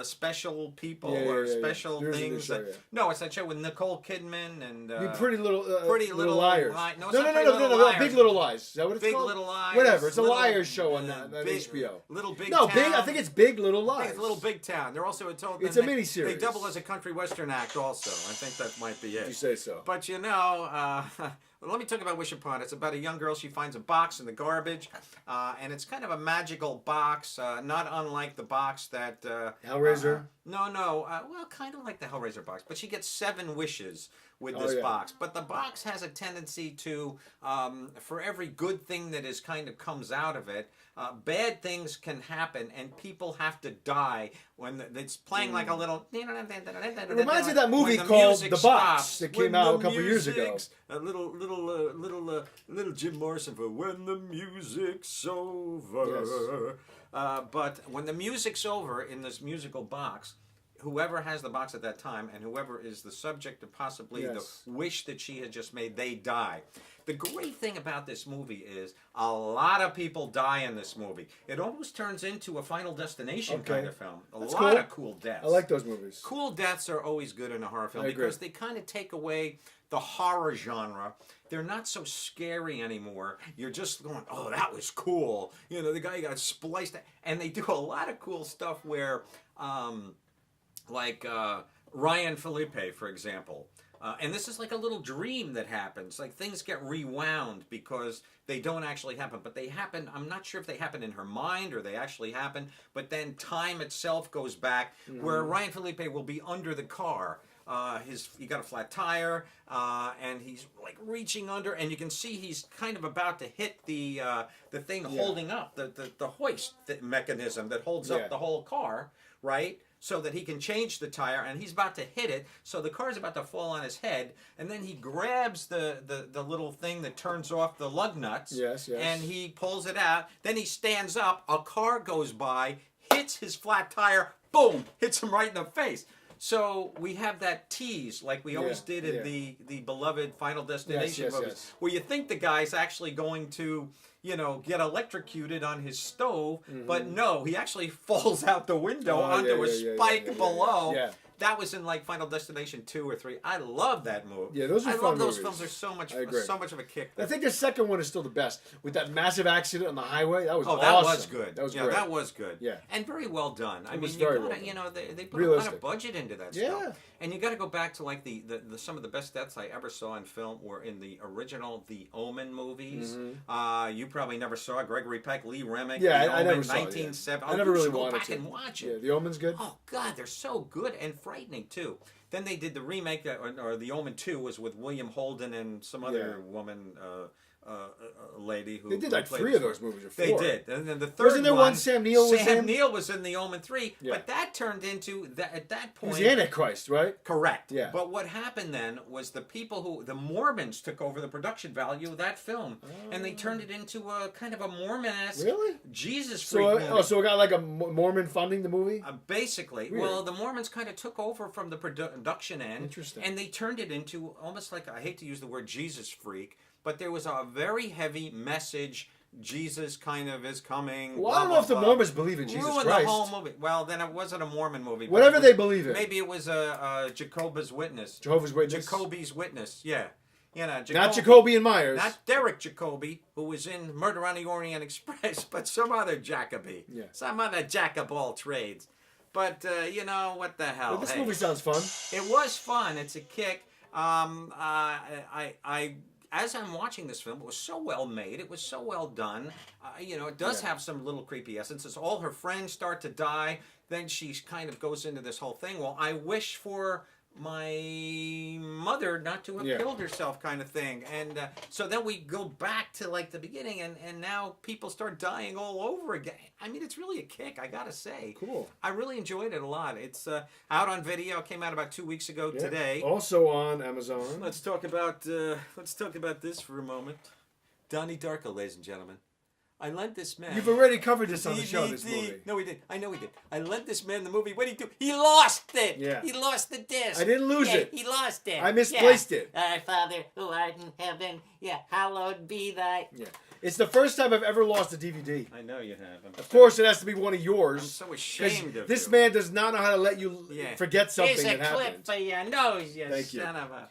Special People or Special Things. No, it's that show with Nicole Kidman and Pretty Little Liars. No, No, Big Little Lies. Is that what it's Big called? Little Lies. Whatever. It's a Liars show on HBO. Little Big No, Town. I think it's Big Little Lies. It's Little Big Town. They're also it's a miniseries. They double as a country western act also. I think that might be it. You say so. But you know, let me talk about Wish Upon It. It's about a young girl. She finds a box in the garbage, and it's kind of a magical box, not unlike the box that Hellraiser. Well, kind of like the Hellraiser box, but she gets 7 wishes with this box. But the box has a tendency to, for every good thing that is kind of comes out of it, bad things can happen, and people have to die when it's playing like a little. It reminds me of that movie called The Box that came out a couple years ago. A little Jim Morrison for when the music's over. Yes. But when the music's over in this musical box, whoever has the box at that time and whoever is the subject of possibly the wish that she had just made, they die. The great thing about this movie is a lot of people die in this movie. It almost turns into a Final Destination kind of film. A lot of cool deaths. I like those movies. Cool deaths are always good in a horror film because they kind of take away the horror genre. They're not so scary anymore. You're just going, oh, that was cool. You know, the guy got spliced. And they do a lot of cool stuff where, Ryan Felipe, for example. And this is like a little dream that happens. Like things get rewound because they don't actually happen. But they happen, I'm not sure if they happen in her mind or they actually happen. But then time itself goes back where Ryan Felipe will be under the car. He got a flat tire, and he's like reaching under, and you can see he's kind of about to hit the thing holding up the hoist mechanism that holds up the whole car, right? So that he can change the tire, and he's about to hit it. So the car's about to fall on his head, and then he grabs the little thing that turns off the lug nuts. Yes. And he pulls it out. Then he stands up. A car goes by, hits his flat tire. Boom! Hits him right in the face. So we have that tease, like we always did in the beloved Final Destination movies, where you think the guy's actually going to, get electrocuted on his stove, but no, he actually falls out the window onto a spike below. Yeah. That was in like Final Destination 2 or 3. I love that movie. Yeah, those are fun I love those movies. films. They're so much of a kick. I think the second one is still the best. With that massive accident on the highway, that was awesome. That was good. That was great. That was good. Yeah. And very well done. I mean, very well done. They put a lot of budget into that stuff. Yeah. And you got to go back to like the some of the best deaths I ever saw in film were in the original The Omen movies. You probably never saw Gregory Peck, Lee Remick. Yeah, The I Omen, never saw it. 1970. I never really go wanted back to. and watch it. Yeah, The Omen's good. Oh God, they're so good and frightening too. Then they did the remake, or The Omen 2 was with William Holden and some other woman, lady who. They did like 3 of those movies or 4. They did, and then the third Wasn't there one Sam Neill was in? Sam Neill was in The Omen 3, but that turned into that at that point. He was the Antichrist, right? Correct. Yeah. But what happened then was the Mormons took over the production value of that film, and they turned it into a kind of a Mormon-esque Jesus freak movie. So it got like a Mormon funding the movie? Basically. Weird. Well, the Mormons kind of took over from the production end. Interesting. And they turned it into almost like, I hate to use the word Jesus freak, but there was a very heavy message. Jesus kind of is coming. Well, I don't know if the Mormons believe in Jesus Ruined Christ. the whole movie. Well, then it wasn't a Mormon movie. Whatever they believe in. Maybe it was a Jehovah's Witness. Jehovah's Witness? Jacoby's Witness, yeah. Not Jacoby and Myers. Not Derek Jacoby, who was in Murder on the Orient Express, but some other Jacoby. Yeah. Some other jack of all trades. But, what the hell? But this movie sounds fun. It was fun. It's a kick. As I'm watching this film, it was so well made. It was so well done. It does have some little creepy essences. All her friends start to die. Then she kind of goes into this whole thing. Well, I wish for my mother not to have killed herself kind of thing. And so then we go back to like the beginning, and now people start dying all over again. I mean, it's really a kick, I gotta say. Cool. I really enjoyed it a lot. It's out on video. It came out about 2 weeks ago today. Also on Amazon. Let's talk about this for a moment. Donnie Darko, ladies and gentlemen. I lent this man. You've already covered this on the show, this movie. No, we did. I know we did. I lent this man the movie. What did he do? He lost it. Yeah. He lost the disc. I didn't lose it. He lost it. I misplaced it. Our Father who art in heaven, hallowed be thy. Yeah. It's the first time I've ever lost a DVD. I know you have. Of course, it has to be one of yours. I'm so ashamed of This you. man does not know how to let you forget something Here's a that clip happened. for your nose, you Thank you. son of a...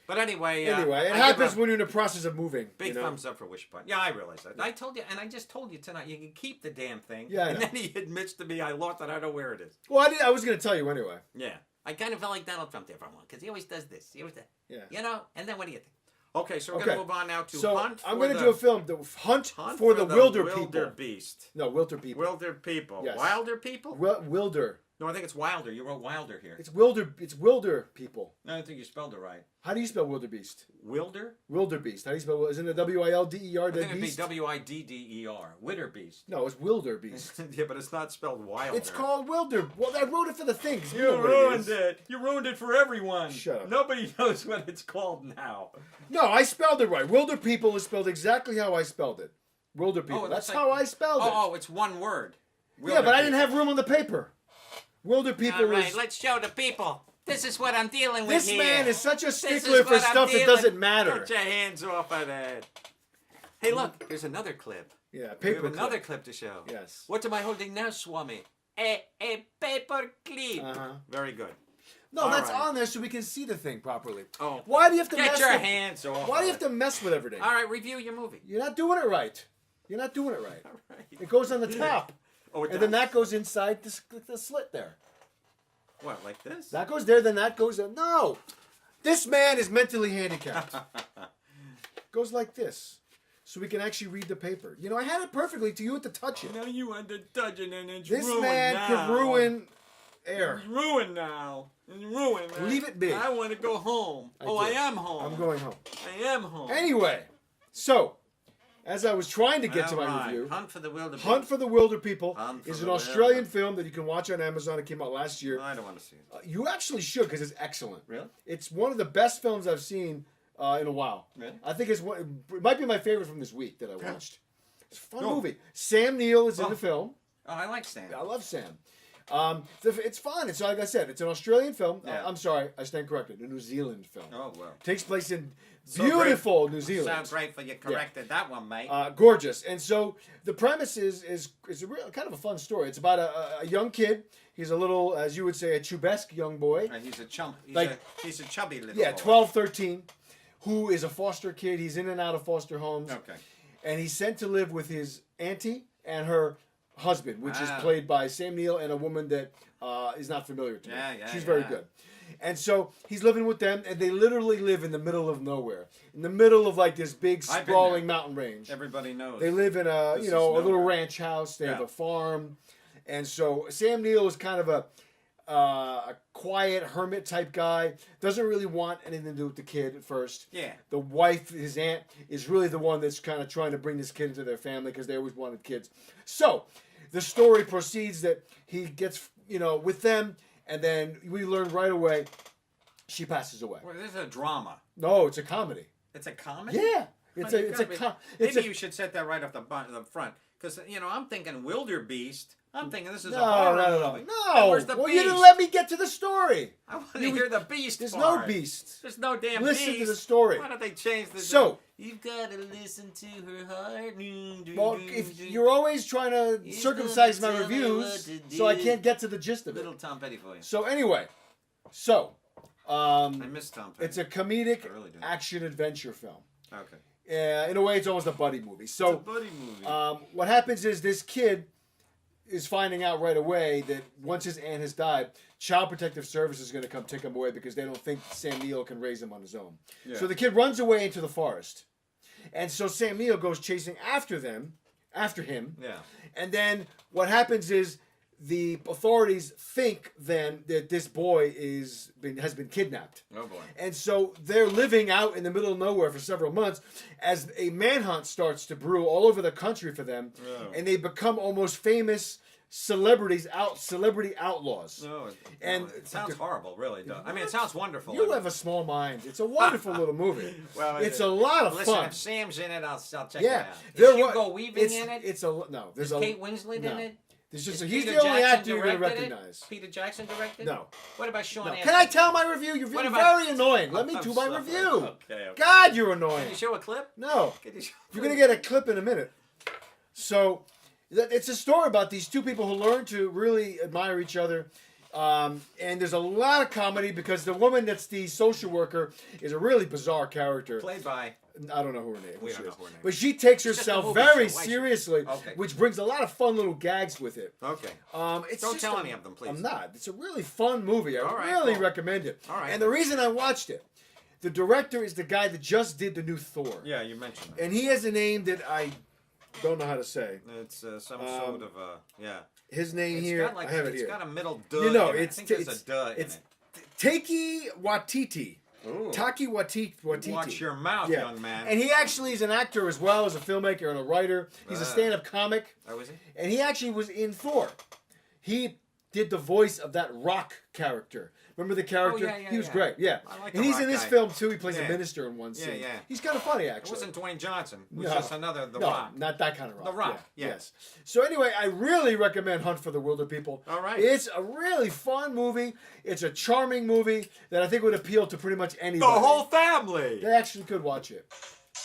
But anyway, Anyway, it I happens give a when you're in the process of moving. big you know? thumbs up for Wishbone. Yeah, I realize that. I told you, and I just told you tonight, you can keep the damn thing. Yeah, I and know. then he admits to me, I lost it. I don't know where it is. Well, I was going to tell you anyway. Yeah. I kind of felt like Donald Trump there for a moment, because he always does this. He always does. Yeah. You know? And then what do you think? Okay, so we're going to move on now to So Hunt I'm for going to the- do a film, The Hunt for the Wilder People. Beast. No, Wilder People. Wilder people. Yes. Wilder people? Wilder. No, I think it's Wilder. You wrote Wilder here. It's Wilder People. No, I don't think you spelled it right. How do you spell Wildebeest? Wilder? Wildebeest. How do you spell? Isn't it W-I-L-D-E-R? I think it'd be Beast? W-I-D-D-E-R. Widderbeest. No, it's Wildebeest. Yeah, but it's not spelled Wilder. It's called Wilder. Well, I wrote it for the thing. 'Cause You know what ruined is. it. You ruined it for everyone. Shut up. Nobody knows what it's called now. No, I spelled it right. Wilder People is spelled exactly how I spelled it. Wilder People. Oh, That's like- how I spelled it. Oh, it's one word. Yeah, but I didn't Wilder have room on the paper. Wilder People All right, is... let's show the people. This is what I'm dealing with This here. man is such a This is stickler for what I'm stuff that dealing- doesn't matter. Put your hands off of that. Hey, look, here's another clip. Yeah, We have paper another clip to show. Yes. What am I holding now, Swami? A paper clip. Uh-huh. Very good. No, All that's right. on there so we can see the thing properly. Oh. Why do you have to Get mess your with... hands off. Why do you of have to mess with everything? All right, review your movie. You're not doing it right. You're not doing it right. All right. It goes on the top. Oh, it And then does? that goes inside the slit there. What, like this? That goes there, then that goes there. No! This man is mentally handicapped. Goes like this. So we can actually read the paper. You know, I had it perfectly to you at the touch it. Now you want to touch it and it's This ruined man now. could ruin air. It's ruined now. It's ruined. Man. Leave it be. I want to go home. I do. am home. I'm going home. I am home. Anyway, so, as I was trying to get to my All right. review, Hunt for the Wilder Hunt for the Wilder People Hunt for is the an Wilder. Australian film that you can watch on Amazon. It came out last year. I don't want to see it. You actually should because it's excellent. Really? It's one of the best films I've seen in a while. Really? I think it might be my favorite from this week that I watched. It's a fun Go. movie. Sam Neill is in Oh. the film. Oh, I like Sam. I love Sam. It's fun. It's like I said, it's an Australian film. Yeah. I'm sorry, I stand corrected. A New Zealand film. Oh, well. Takes place in So beautiful New Zealand. So grateful you corrected that one, mate. Gorgeous. And so the premise is a real kind of a fun story. It's about a young kid. He's a little, as you would say, a chubesque young boy. And he's a chump. He's a chubby little Yeah, boy. 12, 13, who is a foster kid. He's in and out of foster homes. Okay. And he's sent to live with his auntie and her husband, which is Wow. played by Sam Neill and a woman that is not familiar to me. Yeah, She's very yeah. good. And so he's living with them, and they literally live in the middle of nowhere, in the middle of like this big I've been sprawling there. mountain range. Everybody knows. They live in a This is a little nowhere. ranch house. They have Yeah. a farm, and so Sam Neill is kind of a quiet hermit type guy. Doesn't really want anything to do with the kid at first. Yeah. The wife, his aunt, is really the one that's kind of trying to bring this kid into their family because they always wanted kids. So the story proceeds that he gets with them, and then we learn right away she passes away. Well, this is a drama. No, it's a comedy. It's a comedy? Yeah, it's Well, a you it's a gotta be- com- it's Maybe a you should set that right off the front. Because, I'm thinking Wildebeest. I'm thinking this is no, a horror no. movie. No, Then where's the well, beast? you didn't let me get to the story. I want to hear the beast There's part. no beast. There's no damn Listen beast. to the story. Why don't they change the... So, You've got to listen to her heart. well, if you're always trying to circumcise my reviews, so I can't get to the gist of it. Little Tom Petty for you. So anyway, I miss Tom Petty. it's a comedic I really do. action adventure film. Okay. In a way, it's almost a buddy movie. It's So a buddy movie. what happens is this kid is finding out right away that once his aunt has died, Child Protective Services is going to come take him away because they don't think Sam Neill can raise him on his own. Yeah. So the kid runs away into the forest. And so Sam Neill goes chasing after him. Yeah. And then what happens is the authorities think then that this boy has been kidnapped. Oh, boy. And so they're living out in the middle of nowhere for several months as a manhunt starts to brew all over the country for them. Oh. And they become almost famous celebrity outlaws. No, And it sounds horrible, really. Does. I mean, it sounds wonderful. You have a small mind. It's a wonderful little movie. Well, it's a lot of listen, fun. if Sam's in it, I'll check Yeah, it out. there Is wa- Hugo Weaving it's, in it? It's a no. There's Is a Kate Winslet no. in it? There's just Is he's Peter the only Jackson actor you're gonna directed it? recognize. Peter Jackson directed? No. What about Sean No. Astin? Can I tell my review? You're What being about- very annoying. Let me I'm do my sorry. review. Okay. God, you're Can annoying. you show a clip? No. Can you show You're going to get a clip in a minute. So, it's a story about these two people who learn to really admire each other. And there's a lot of comedy because the woman that's the social worker is a really bizarre character. Played by... I don't know who her name We is. don't know who her name But she takes It's just a herself movie very show. Why should- seriously, Okay. which brings a lot of fun little gags with it. Okay. It's Don't just tell any of them, please. I'm not. It's a really fun movie. I All right, really cool. recommend it. All right. And the reason I watched it, the director is the guy that just did the new Thor. Yeah, you mentioned that. And he has a name that I don't know how to say. It's some sort of yeah. His name It's here, got like I have it it's here. got a middle duh. You know, in it. it's I think there's it's a duh in it's it. Taiki Waititi. Ooh. Taki Waititi. Watch your mouth, Yeah. young man. And he actually is an actor as well as a filmmaker and a writer. He's a stand-up comic. Oh, is he? And he actually was in Thor. He did the voice of that rock character. Remember the character? yeah, he was yeah. great. Yeah. I like and the he's rock in this guy. film too. He plays a Yeah. minister in one scene. yeah. He's kind of funny It actually. wasn't Dwayne Johnson. It was No. just another The no, Rock. not that kind of rock. The Rock, Yeah. yeah. Yes. So anyway, I really recommend Hunt for the Wilder People. All right. It's a really fun movie. It's a charming movie that I think would appeal to pretty much The anybody. whole family. They actually could watch it.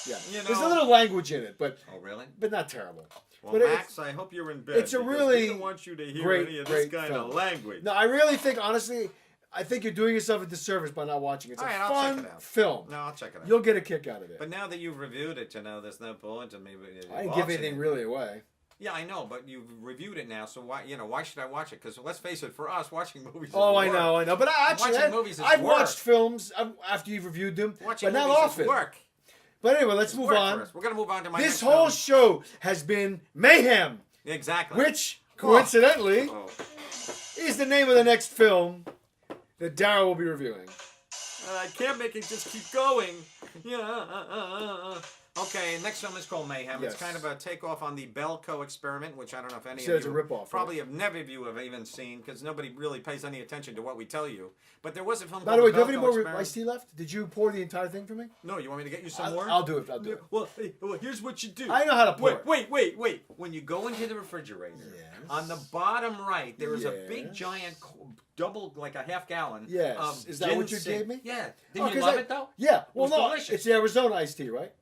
Yeah. You There's a know- little language in it, but Oh, really? not terrible. Well, But Max, I hope you're in bed. it's a because really we don't want you to hear great, any of this great kind film. of language. No, I really think, honestly, I think you're doing yourself a disservice by not watching it. It's All a right, I'll check fun it out. film. No, I'll check it out. You'll get a kick out of it. But now that you've reviewed it, there's no point in me. I didn't give anything really away. Yeah, I know, but you've reviewed it now, so why should I watch it? Because let's face it, for us, watching movies. Oh, is I work. know. But Watching movies is I've work. watched films after you've reviewed them, Watching but not movies often. is work. But anyway, let's It's move work on. for us. We're gonna move on to my This next whole film. show has been Mayhem, Exactly. which, coincidentally, Oh. is the name of the next film that Darryl will be reviewing. I can't make it just keep going. Yeah. Okay, next film is called Mayhem. Yes. It's kind of a takeoff on the Belko experiment, which I don't know if any You said of it's you a ripoff, probably have never of you have even seen because nobody really pays any attention to what we tell you. But there was a film By called the way, The do you have any Belko more Experiment. iced tea left? Did you pour the entire thing for me? No, you want me to get you some more? I'll do it. I'll do it. Well, here's what you do. I know how to pour it. Wait. When you go into the refrigerator, Yes. on the bottom right, there is a Yes. big giant double, like a half gallon. Yes. Of Is that what you ginseng. gave me? Yeah. Oh, Didn't you 'cause love I- it though? Yeah. Well, was no, delicious. it's the Arizona iced tea, right?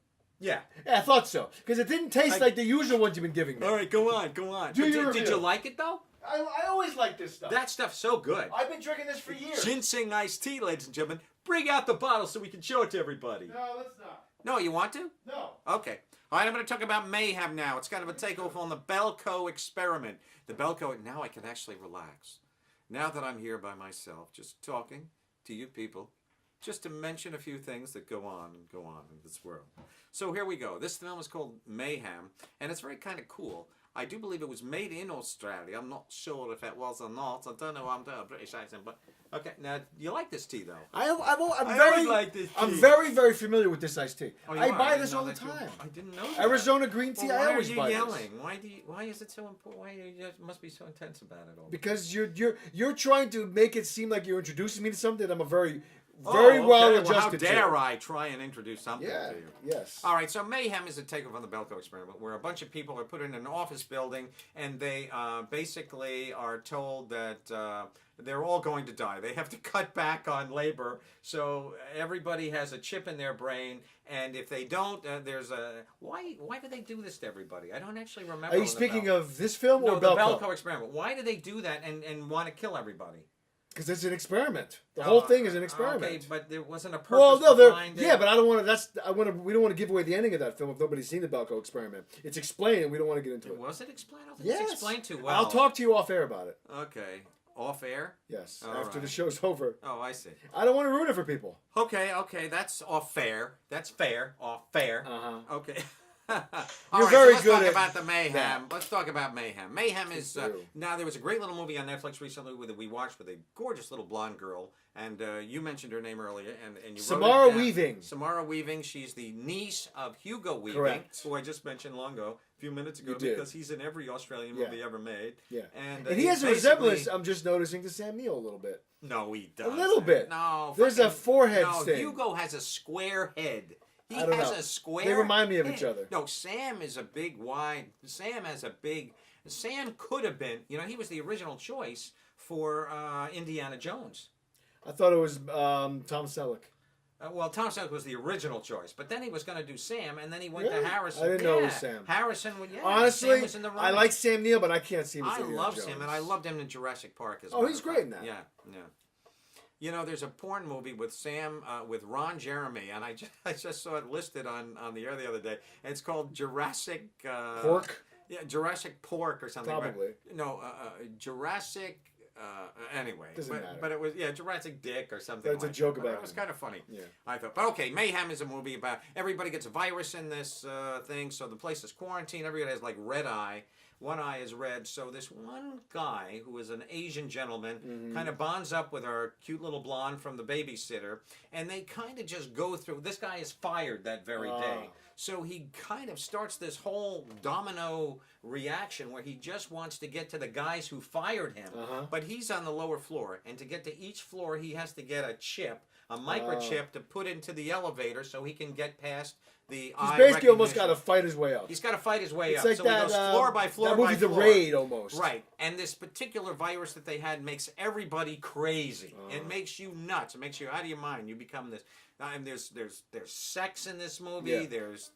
Yeah. Yeah, I thought so. Because it didn't taste like the usual ones you've been giving me. All right, go on. Do But your did review. you like it though? I always like this stuff. That stuff's so good. I've been drinking this for years. Ginseng iced tea, ladies and gentlemen. Bring out the bottle so we can show it to everybody. No, let's not. No, you want to? No. Okay. All right, I'm going to talk about Mayhem now. It's kind of a takeoff on the Belko experiment. The Belko, now I can actually relax. Now that I'm here by myself, just talking to you people, just to mention a few things that go on in this world. So here we go. This film is called Mayhem, and it's very kind of cool. I do believe it was made in Australia. I'm not sure if it was or not. I don't know. I'm doing a British accent, but okay. Now you like this tea though? I'm I very, always like this I'm tea. very, very familiar with this iced tea. Oh, you I are? buy didn't this know all the that you- time. I didn't know that. Arizona green tea, Well, why I always are you buy yelling? this. Why is it so important? Why you must be so intense about it all? Because you're trying to make it seem like you're introducing me to something that I'm a very Oh, well okay. Well, adjusted how dare to. I try and introduce something Yeah. to you? Yes. All right, so Mayhem is a takeoff on the Belko experiment, where a bunch of people are put in an office building, and they basically are told that they're all going to die. They have to cut back on labor, so everybody has a chip in their brain, and if they don't, there's a why do they do this to everybody? I don't actually remember. Are you on the speaking Belko. of this film No, or the Belko? Belko experiment. Why do they do that and want to kill everybody? Because it's an experiment. The whole thing is an experiment. Okay, but there wasn't a purpose Well, no, there. behind it. Yeah, but I don't want to. We don't want to give away the ending of that film if nobody's seen the Belko experiment. It's explained, and we don't want to get into it. Was it explained? I don't think Yes. it's explained too well. I'll talk to you off air about it. Okay. Off air? Yes, All after right. the show's over. Oh, I see. I don't want to ruin it for people. Okay, that's off fair. That's fair. Off fair. Uh-huh. Okay. All right, very so let's good talk at about the Mayhem. that. Let's talk about Mayhem. Mayhem is do. now there was a great little movie on Netflix recently that we watched with a gorgeous little blonde girl, and you mentioned her name earlier, and you wrote it Samara down. Weaving. Samara Weaving. She's the niece of Hugo Weaving, Correct. who I just mentioned long ago, a few minutes ago, You did. because he's in every Australian Yeah. movie ever made. Yeah. And he has a basically- resemblance, I'm just noticing, to Sam Neill a little bit. No, he doesn't. little bit. No. There's a forehead no, sting. Hugo has a square head. He I don't has know. a square. They remind me of head. each other. No, Sam is a big wide. Sam has a big. Sam could have been. He was the original choice for Indiana Jones. I thought it was Tom Selleck. Well, Tom Selleck was the original choice, but then he was going to do Sam, and then he went Really? to Harrison. I didn't know it was Sam. Harrison would. Yeah, Honestly, Sam was in the I running. like Sam Neill, but I can't see him as I Indiana love Jones. him, and I loved him in Jurassic Park as Oh, well. he's great in that. Yeah, yeah. There's a porn movie with Sam, with Ron Jeremy, and I just saw it listed on the air the other day. And it's called Jurassic Pork? Yeah, Jurassic Pork or something. Probably. No, Jurassic. Anyway, Doesn't matter. but it was Jurassic Dick or something. That's a like joke that. about It was him. kind of funny. Yeah. I thought. But okay, Mayhem is a movie about everybody gets a virus in this thing, so the place is quarantined. Everybody has like red eye. One eye is red. So this one guy who is an Asian gentleman kind of bonds up with our cute little blonde from the babysitter, and they kind of just go through. This guy is fired that very day. So he kind of starts this whole domino reaction where he just wants to get to the guys who fired him. But he's on the lower floor. And to get to each floor, he has to get a chip, a microchip, to put into the elevator so he can get past the eye He's basically almost got recognition. to fight his way up. He's got to fight his way It's up. like So that, he goes floor by floor that movie, by The floor. Raid, almost. Right. And this particular virus that they had makes everybody crazy. It makes you nuts. It makes you out of your mind. You become this. And there's sex in this movie. Yeah. There's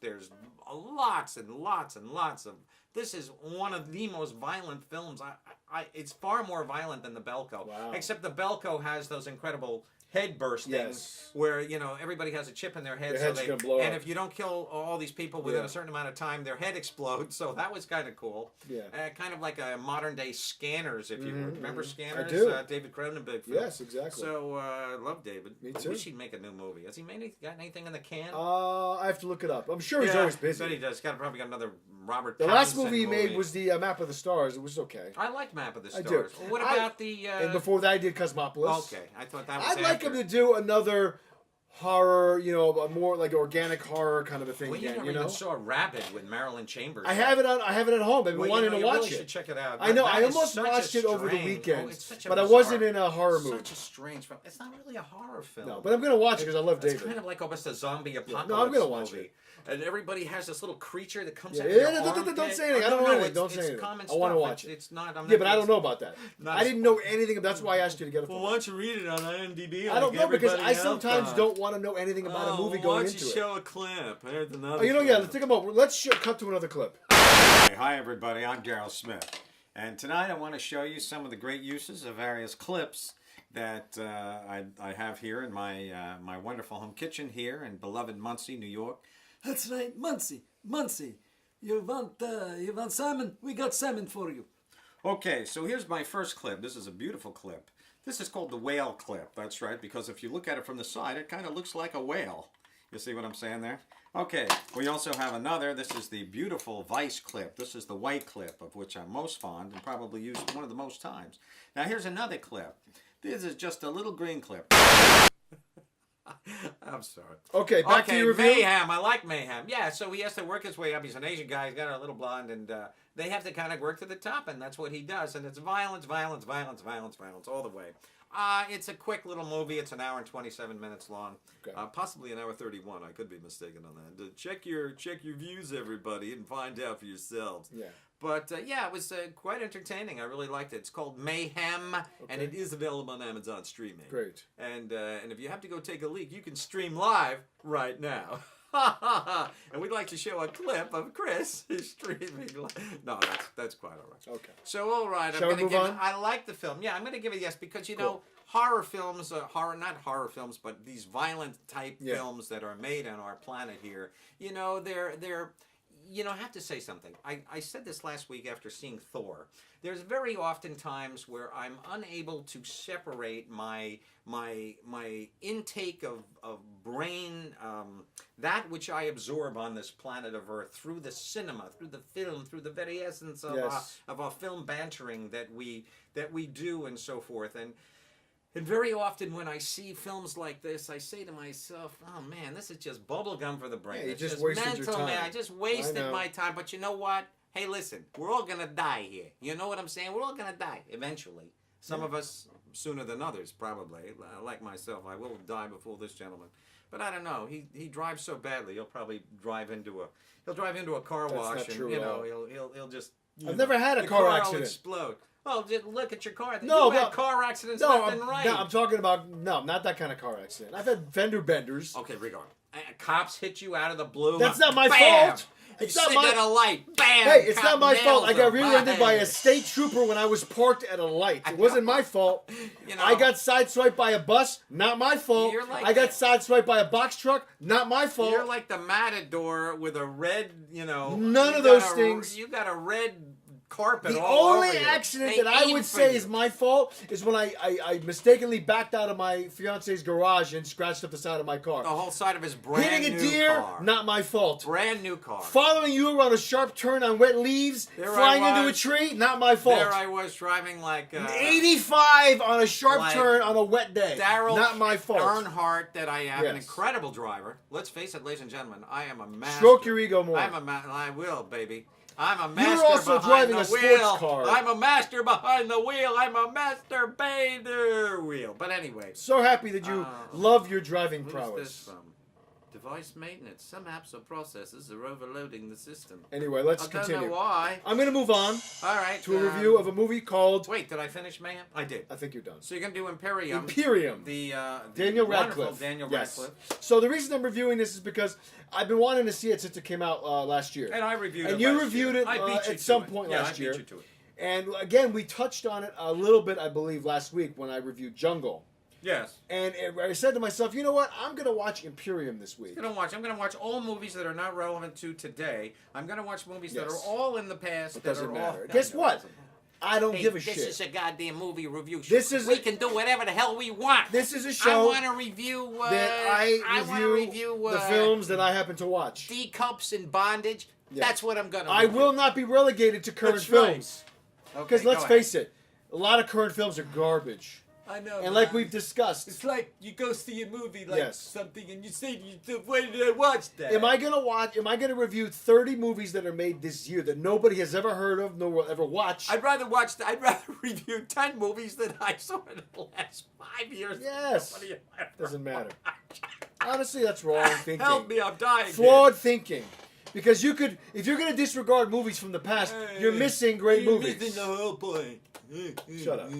lots and lots and lots of. This is one of the most violent films. It's far more violent than the Belko. Wow. Except the Belko has those incredible head burstings Yes. where everybody has a chip in their head, Their so head's they gonna blow and up. if you don't kill all these people within Yeah. a certain amount of time, their head explodes. So that was kind of cool. Yeah. Kind of like a modern day Scanners, if you would remember Scanners. do. David Cronenberg film. Yes, exactly. So I love David. Me I too. wish he'd make a new movie. Has he got anything in the can? I have to look it up. I'm sure he's always busy. I bet he does. Probably got another Robert. The last Pattinson movie he made was the Map of the Stars. It was okay. I liked Map of the I Stars. do. Well, what about the? And before that, I did Cosmopolis. Okay, I thought that was. I'd like after. him to do another horror, a more like organic horror kind of a thing Well, you again. never even saw Rabid with Marilyn Chambers. I have it at home. I've been Well, wanting to you watch really it. should check it out. I know. That I is almost such a watched it over the strange- weekend, it's such a but I bizarre- wasn't in a horror mood. Such a strange film. It's not really a horror film. No, but I'm gonna watch it because I love It's David. kind of like almost a zombie apocalypse No, I'm gonna watch movie. it. And everybody has this little creature that comes Yeah, out of yeah, their don't armpit. say anything. I don't No, know anything. it's- Don't say it's anything. common I wanna stuff. watch it. It's not. Yeah, but I don't know about that. Not I didn't know anything. That's why I asked you to get it. Well, why don't you read it on IMDb? I don't know because I sometimes don't want to know anything about a movie going into it. show a clip? Here's another. Oh, yeah, let's take a moment. Let's cut to another clip. Hi everybody, I'm Daryl Smith, and tonight I want to show you some of the great uses of various clips that I have here in my wonderful home kitchen here in beloved Muncie, New York. That's right, Muncie. You want salmon? We got salmon for you. Okay, so here's my first clip. This is a beautiful clip. This is called the whale clip. That's right, because if you look at it from the side, it kind of looks like a whale. You see what I'm saying there? Okay, we also have another. This is the beautiful Vice clip. This is the white clip, of which I'm most fond and probably use one of the most times. Now here's another clip. This is just a little green clip. I'm sorry. Okay, back to your review. Mayhem. I like Mayhem. Yeah, so he has to work his way up. He's an Asian guy. He's got a little blonde, and they have to kind of work to the top, and that's what he does. And it's violence, violence, violence, violence, violence all the way. It's a quick little movie. It's an hour and 27 minutes long. Okay. Possibly an hour 31. I could be mistaken on that. Check your views, everybody, and find out for yourselves. Yeah. But yeah, it was quite entertaining. I really liked it. It's called Mayhem, and it is available on Amazon Streaming. Great. And if you have to go take a leak, you can stream live right now. And we'd like to show a clip of Chris streaming live. No, that's quite all right. Okay. So all right, Shall we I'm gonna move give. on? I like the film. Yeah, I'm gonna give it a yes because you know Cool. horror films, not horror films, but these violent type Yeah. films that are made on our planet here. You know, they're I have to say something. I said this last week after seeing Thor. There's very often times where I'm unable to separate my intake of brain, that which I absorb on this planet of Earth through the cinema, through the film, through the very essence of our film bantering that we do and so forth. And very often when I see films like this, I say to myself, oh man, this is just bubblegum for the brain. Yeah, you It's just wasted mental, your time. man. I just wasted know. my time. But you know what? Hey, listen, we're all going to die here. You know what I'm saying? We're all going to die eventually. Some of us sooner than others, probably. Like myself, I will die before this gentleman. But I don't know. He drives so badly. He'll probably drive into a car wash, not and true you at know all. he'll just. I've never had a the car will accident. Explode. Well, just look at your car. No, You've had but- car accidents No, left and right. I'm talking about not that kind of car accident. I've had fender benders. Okay, regard. Cops hit you out of the blue. That's not my Bam! fault. You It's not sit my- at a light. Bam! Hey, it's Cop not my fault. I nails got him. rear-ended by a Bam! state trooper when I was parked at a light. It wasn't my fault. You know, I got sideswiped by a bus. Not my fault. You're like I got that- sideswiped by a box truck. Not my fault. You're like the matador with a red, None you of those got a- things. You got a red carpet The all only over you. accident They that I aim would for say you. is my fault is when I mistakenly backed out of my fiance's garage and scratched up the side of my car. The whole side of his brand Hitting a new deer, car. not my fault. Brand new car. Following you around a sharp turn on wet leaves, There flying I into a was. tree, not my fault. There I was driving like 85 on a sharp like turn on a wet day. Daryl Not my fault. Earnhardt, that I am an Yes. incredible driver. Let's face it, ladies and gentlemen, I am a master. Stroke your ego more. I will, baby. I'm a You're master also behind driving the a sports wheel. car. I'm a master behind the wheel. I'm a masturbator wheel. But anyway, So happy that you love your driving who's prowess. this from? Device maintenance. Some apps or processes are overloading the system. Anyway, let's I don't continue. know why. I'm going to move on All right. to a review of a movie called... Wait, did I finish, Mayhem? I did. I think you're done. So you're gonna do Imperium. Imperium. The Daniel wonderful Radcliffe. Daniel Yes. Radcliffe. So the reason I'm reviewing this is because I've been wanting to see it since it came out last year. And I reviewed it. And you last reviewed year. it I beat you at to some it. point Yeah, last I beat year. you to it. And again, we touched on it a little bit, I believe, last week when I reviewed Jungle. Yes. And I said to myself, you know what? I'm going to watch Imperium this week. I'm gonna watch all movies that are not relevant to today. I'm gonna watch movies that Yes. are all in the past. It that doesn't are matter. All, Guess I know, what? it doesn't matter. I don't Hey, give a this shit. is a goddamn movie review show. This is we a- can do whatever the hell we want. This is a I show want to review. that I wanna review the films that I happen to watch. D Cups in Bondage. Yes. That's what I'm gonna. I review. will not be relegated to current That's right. films. Okay, Because go let's ahead. face it, a lot of current films are garbage. I know. And like man. we've discussed, It's like you go see a movie like Yes. something and you say to yourself, why did I watch that? am I gonna review 30 movies that are made this year that nobody has ever heard of nor will ever watch? I'd rather review 10 movies that I saw in the last 5 years. Yes. Nobody ever Doesn't matter. Honestly, that's wrong thinking. Help me, I'm dying. Flawed thinking. Because you could, if you're gonna disregard movies from the past, you're missing great You're movies. missing the whole point. Shut up.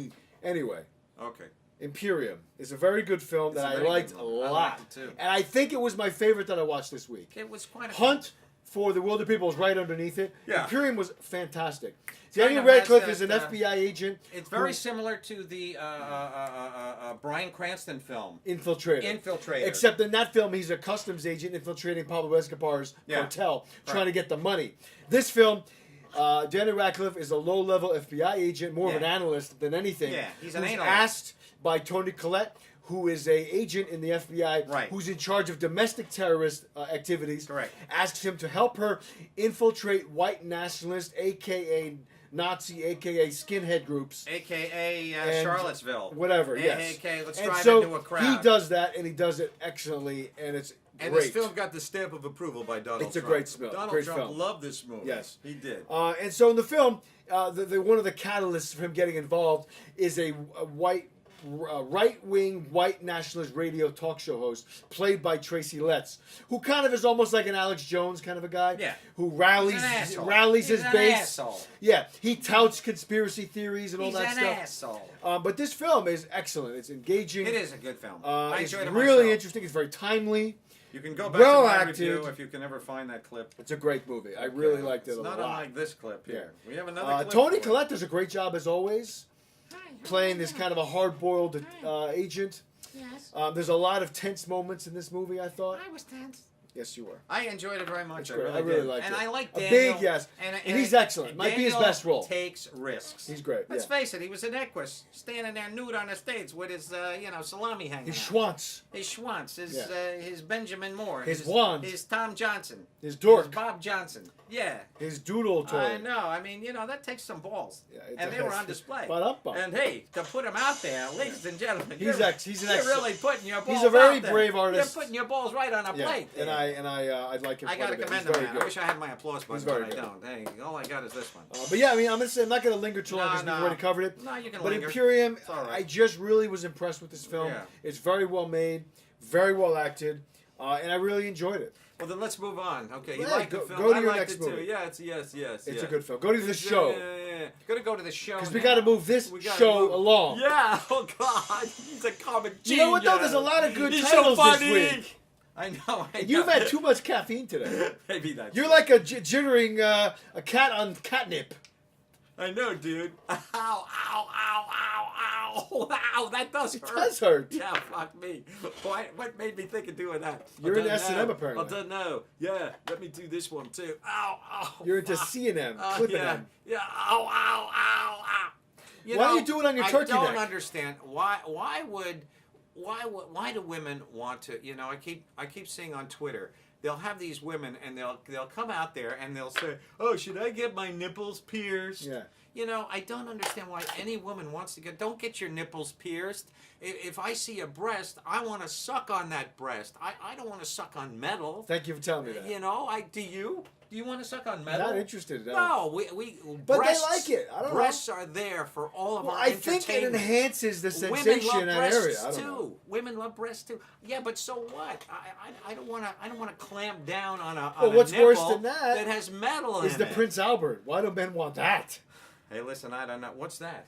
Anyway, Okay. Imperium is a very good film It's that a I very liked good a one. I lot. liked it too. And I think it was my favorite that I watched this week. It was quite a Hunt for the Wilder People is right underneath it. Yeah. Imperium was fantastic. Daniel Kind of has Radcliffe that, is an FBI agent. It's very who- similar to the Bryan Cranston film, Infiltrator. Infiltrator. Except in that film, he's a customs agent infiltrating Pablo Escobar's Yeah. cartel, trying Right. to get the money. This film, Daniel Radcliffe is a low-level FBI agent, more of an Yeah. analyst than anything. Yeah, he's an who's analyst. asked by Tony Collette, who is a agent in the FBI, Right. who's in charge of domestic terrorist activities. Correct. Asks him to help her infiltrate white nationalist, a.k.a. Nazi, a.k.a. skinhead groups. AKA And Charlottesville. Whatever, yes. AKA let's And drive so into a crowd. he does that, and he does it excellently, and it's And great. this film got the stamp of approval by Donald It's a Trump. great film. Donald Great Trump film. loved this movie. Yes. He did. And so in the film, one of the catalysts for him getting involved is a right-wing white nationalist radio talk show host played by Tracy Letts, who kind of is almost like an Alex Jones kind of a guy. Yeah. Who He's rallies an asshole. rallies He's his an base. asshole. Yeah, he touts conspiracy theories and all He's that an stuff. asshole. But this film is excellent. It's engaging. It is a good film. It's I enjoyed it really myself. interesting. It's very timely. You can go back well to my acted. review if you can ever find that clip. It's a great movie. I really Okay. liked it It's a not lot. unlike this clip here. We have another clip. Tony for it. Collette does a great job as always, playing this kind of a hard-boiled agent. Yes. There's a lot of tense moments in this movie, I thought. I was tense. Yes, you were. I enjoyed it very much. It's great. I I really did. liked and it. I like A Daniel. big yes. And he's excellent. Might be his Daniel best role. Takes risks. He's great. Let's yeah. face it. He was an Equus, standing there nude on the stage with his, salami hanging His out. Schwantz. His Schwantz, Yeah. his Benjamin Moore, His wand. his Tom Johnson, His dork. his Bob Johnson. Yeah. His doodle toy. I know. I mean, that takes some balls. Yeah, it and they does. were on display. Ba-dum-bum. And hey, to put him out there, ladies and gentlemen, He's you're, an you're excellent. really putting your balls He's a very out there. brave artist. You're putting your balls right on a Yeah. plate. And I'd like him. I gotta quite a bit. commend He's him, very man. good. I wish I had my applause button, very but I good. don't. Hey, all I got is this one. But yeah, I mean, I'm gonna say I'm not gonna linger too long No, because no. we've already covered it. No, you can But linger. Imperium, It's all right. I just really was impressed with this film. Yeah. It's very well made, very well acted, and I really enjoyed it. Well, then let's move on. Okay, you Yeah, like go- the film? go to I your liked next it too. movie. Yeah, it's yes. It's a good film. Go to the show Yeah. Gonna go to the show because we now. got to move this We gotta show move- along. Yeah. Oh God, he's a comic genius. You know what though? There's a lot of good He's titles so funny. this week. I know. You've had too much caffeine today. Maybe that's. You're like a jittering a cat on catnip. I know, dude. Ow! Ow! Ow! Ow! Ow! Ow! That does It hurt. does hurt. Yeah, fuck me. What made me think of doing that? You're I into don't S&M know. apparently. I don't know. Yeah, let me do this one too. Ow! Ow! You're into fuck. C&M, clipping yeah. them. Yeah. Ow! Ow! Ow! Ow! Why do you do it on your turkey I don't neck? understand why do women want to? I keep seeing on Twitter. They'll have these women and they'll come out there and they'll say, "Oh, should I get my nipples pierced?" Yeah. I don't understand why any woman wants to don't get your nipples pierced. If I see a breast, I want to suck on that breast. I don't want to suck on metal. Thank you for telling me that. Do you? Do you want to suck on metal? Not interested. No, But breasts, they like it. I don't know. breasts are there for all of Well, our I think it entertainment. enhances the Women sensation love in that breasts area. I don't too. know. Women love breasts too. Yeah, but so what? I don't want to clamp down on a Well, on what's a nipple worse than that has metal in Is the it. Prince Albert? Why do men want that? Hey, listen, I don't know. What's that?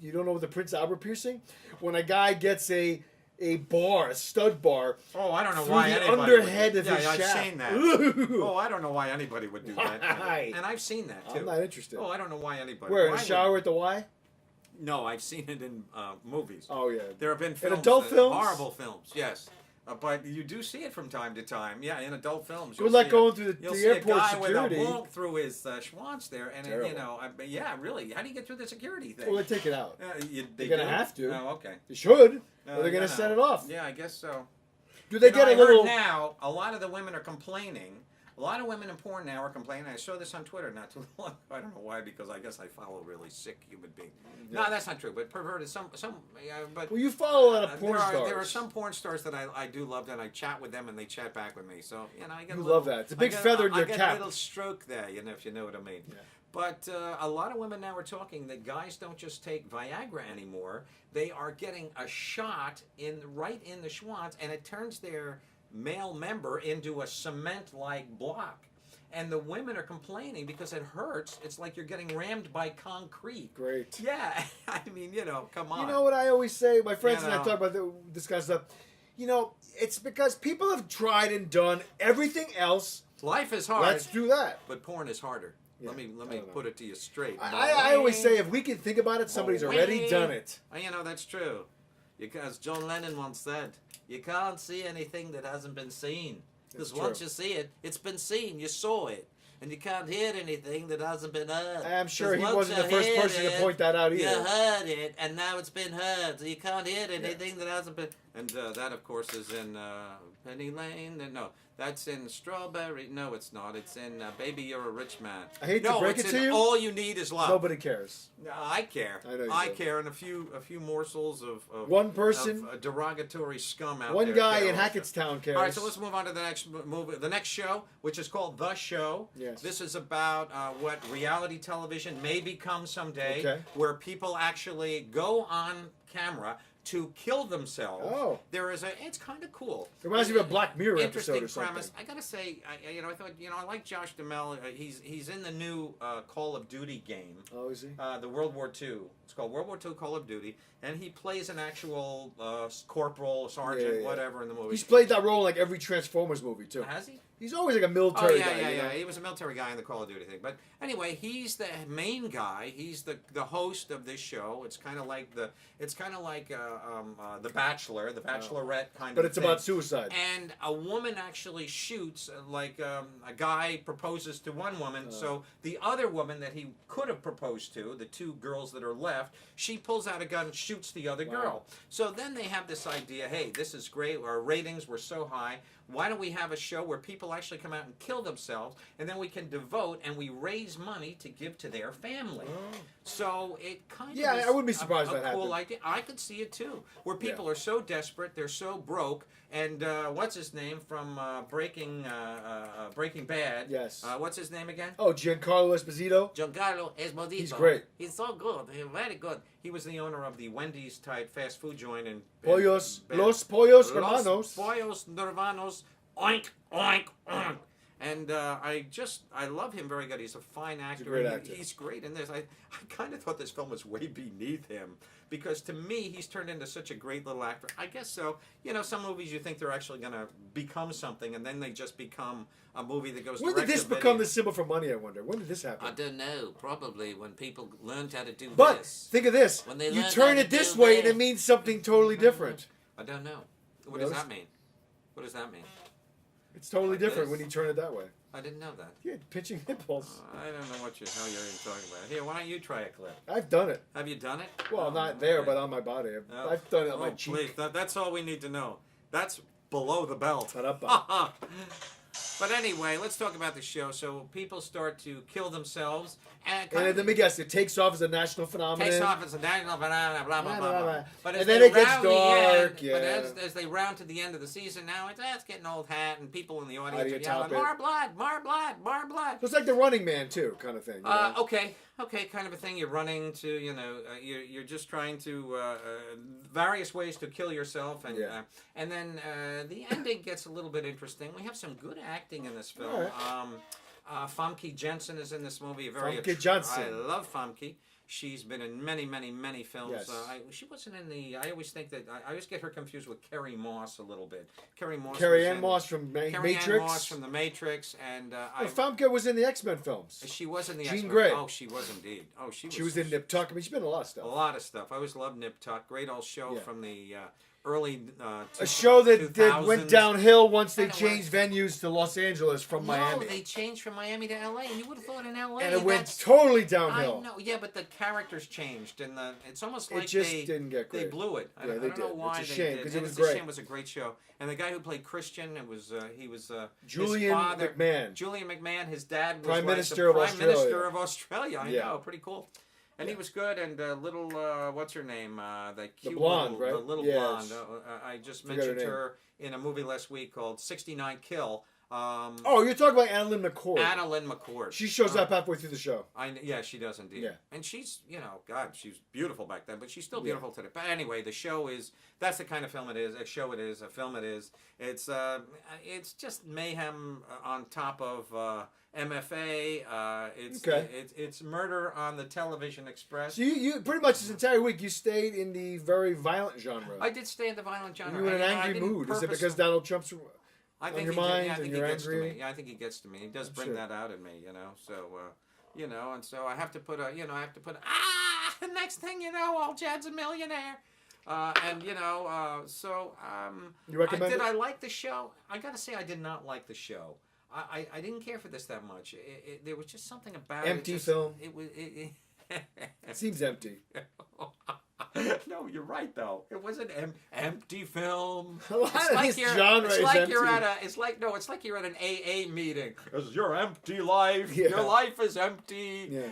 You don't know what the Prince Albert piercing? When a guy gets a bar, a stud bar, Oh, I don't know through why the anybody underhead would, of yeah, his I've shaft. seen that. Ooh. Oh, I don't know why anybody would do that. Why? And I've seen that too. I'm not interested. Oh, I don't know why anybody. Where, in why the would- shower at the Y? No, I've seen it in movies. Oh, yeah. There have been films, adult films? horrible films, yes. But you do see it from time to time. Yeah, in adult films. Good you'll luck see going through you'll the see airport a guy security. with a wonk through his schwanz there, and Terrible. yeah, really. How do you get through the security thing? Well, they take it out. They They're gonna do? have to. Oh, okay. They should. No, or they're going you to set know. it off. Yeah, I guess so. Do they You know, get I a little... heard now, a lot of the women are complaining. A lot of women in porn now are complaining. I saw this on Twitter not too long. I don't know why, because I guess I follow really sick human beings. Yeah. No, that's not true. But perverted, but Well, you follow a lot of porn stars. there are some porn stars that I do love, and I chat with them, and they chat back with me. So I get You a little, love that. It's a big I get, feather in I your get cap. a little stroke there, if you know what I mean. Yeah. But a lot of women now are talking that guys don't just take Viagra anymore. They are getting a shot right in the schwanz, and it turns their male member into a cement-like block. And the women are complaining because it hurts. It's like you're getting rammed by concrete. Great. Yeah, I mean, come on. You know what I always say? My friends You and I know. talk about this kind of stuff. It's because people have tried and done everything else. Life is hard, Let's do that. but porn is harder. Yeah, let me I don't know. put it to you straight. I always say if we can think about it, somebody's already done it. That's true. Because John Lennon once said, you can't see anything that hasn't been seen. Because That's once true. you see it, it's been seen. You saw it. And you can't hear anything that hasn't been heard. I'm sure 'Cause he once wasn't the you first heard person to it, point that out You either. heard it, and now it's been heard. So you can't hear anything that hasn't been... And that, of course, is in Penny Lane. No, that's in Strawberry. No, it's not. It's in Baby, You're a Rich Man. I hate to no, break it's it to in you. All You Need Is Love. Nobody cares. No, I care. I know you I do. care, and a few morsels of One person, of derogatory scum out one there. guy care in also. Hackettstown cares. All right, so let's move on to the next movie, the next show, which is called The Show. Yes. This is about what reality television may become someday, Okay. where people actually go on camera to kill themselves. Oh. It's kind of cool. It reminds me of a Black Mirror Interesting episode or something. premise. I gotta say, I thought, I like Josh Duhamel. He's in the new Call of Duty game. Oh, is he? The World War II. It's called World War II Call of Duty, and he plays an actual corporal, sergeant, Yeah. whatever in the movie. He's played that role in like every Transformers movie too. Has he? He's always like a Oh military yeah, guy. yeah, you yeah. know? He was a military guy in the Call of Duty thing. But anyway, he's the main guy. He's the host of this show. It's kind of like the Bachelor, the Bachelorette kind of. But it's thing. about suicide. And a woman actually shoots, a guy proposes to one woman, so the other woman that he could have proposed to, the two girls that are left, she pulls out a gun and shoots the other girl. So then they have this idea, hey, this is great, our ratings were so high, why don't we have a show where people actually come out and kill themselves, and then we can devote and we raise money to give to their family. So it kind of Yeah, is I wouldn't be surprised a if that cool happened. idea. I could see it too, where people are so desperate, they're so broke, and what's his name from Breaking Bad? Yes. What's his name again? Oh, Giancarlo Esposito. Giancarlo Esposito. He's great. He's so good. He's very good. He was the owner of the Wendy's type fast food joint in Los Pollos Los Hermanos. Pollos Hermanos. Oink, oink, oink. And I love him very good. He's a fine actor. great actor. He's great in this. I kind of thought this film was way beneath him because to me he's turned into such a great little actor. I guess so. You know, some movies you think they're actually going to become something and then they just become a movie that goes When did direct this to become video. the symbol for money, I wonder? When did this I happen? don't know. Probably when people learned how to do But this. think of this. When they You learn turn how it to this do way and this. it means something totally different. I don't know. What Notice? does that mean? What does that mean? It's totally Like different this? when you turn it that way. I didn't know that. Yeah, pitching nipples. I don't know what the hell you're even talking about. Here, why don't you try a clip? I've done it. Have you done it? Well, Oh, not there, okay. but on my body. Oh. I've done it on Oh, my cheek. please. That's all we need to know. That's below the belt. Ta-da-ba. But anyway, let's talk about the show. So people start to kill themselves. And And let me guess, it takes off as a national phenomenon. takes off as a national phenomenon, blah, blah, blah, blah. But as And then they it gets round the dark, end, yeah. But as they round to the end of the season now, it's getting old hat, and people in the audience do you are yelling, top it? more blood, more blood, more blood. So it's like the Running Man, too, kind of thing. You know? Okay, kind of a thing. You're running to, you're just trying to various ways to kill yourself, and Yeah. and then the ending gets a little bit interesting. We have some good acting in this film. All Famke Jensen is in this movie. Famke Janssen. I love Famke. She's been in many, many, many films. Yes. She wasn't in the. I always think that I always get her confused with Carrie Moss a little bit. Carrie Moss. Carrie was Ann in- Moss from Carrie Matrix. Ann Moss from the Matrix, and Well, Famke was in the X-Men films. she was in the Jean X-Men. Grey. Oh, she was indeed. Oh, she She was in Nip Tuck. I mean, she's been in a lot of a stuff. lot of stuff. I always loved Nip Tuck. Great old show Yeah. from the early. A show that 2000s. went downhill once they And it changed venues to Los Angeles from No, Miami. they changed from Miami to LA, and you would have thought in LA. And it went that's- totally I downhill. know, yeah, but the characters changed, and it's almost It like just they didn't get They great. blew it. I Yeah, don't they know did. why It's a they shame, did. 'cause And it was it's a great. shame. It was a great show, and the guy who played Christian, he was Julian his father, McMahon. Julian McMahon. His dad was Prime like Minister the of Prime Australia. Minister of Australia. I Yeah. know, pretty cool. And he was good, and little what's her name? The cute blonde, little, right? the little Yes. blonde. I just Forget her mentioned name. her in a movie last week called 69 Kill. Oh, you're talking about Annalyn McCord. Anna Lynn McCord. She shows up halfway through the show. Yeah, she does indeed. Yeah. And she's, God, she was beautiful back then, but she's still beautiful today. But anyway, the show that's the kind of film it is, a show it is, a film it is. It's just mayhem on top of MFA. It's murder on the Television Express. So you pretty much this entire week you stayed in the very violent genre. I did stay in the violent genre. You were in an I angry didn't mood. Is it purpose- because Donald Trump's I on think your he did- mind yeah, I and think you're he gets to angry? me. Yeah, I think he gets to me. He does I'm bring sure. that out in me, So, and so I have to put next thing you know, old Chad's a millionaire. You recommend did it? I like the show? I got to say I did not like the show. I didn't care for this that much. There was just something about Empty it. Just, film. It was. It seems empty. No, you're right though. It was an empty film. A lot of this genre is empty. It's like you're at an AA meeting. It's your empty life. Yeah. Your life is empty. Yeah.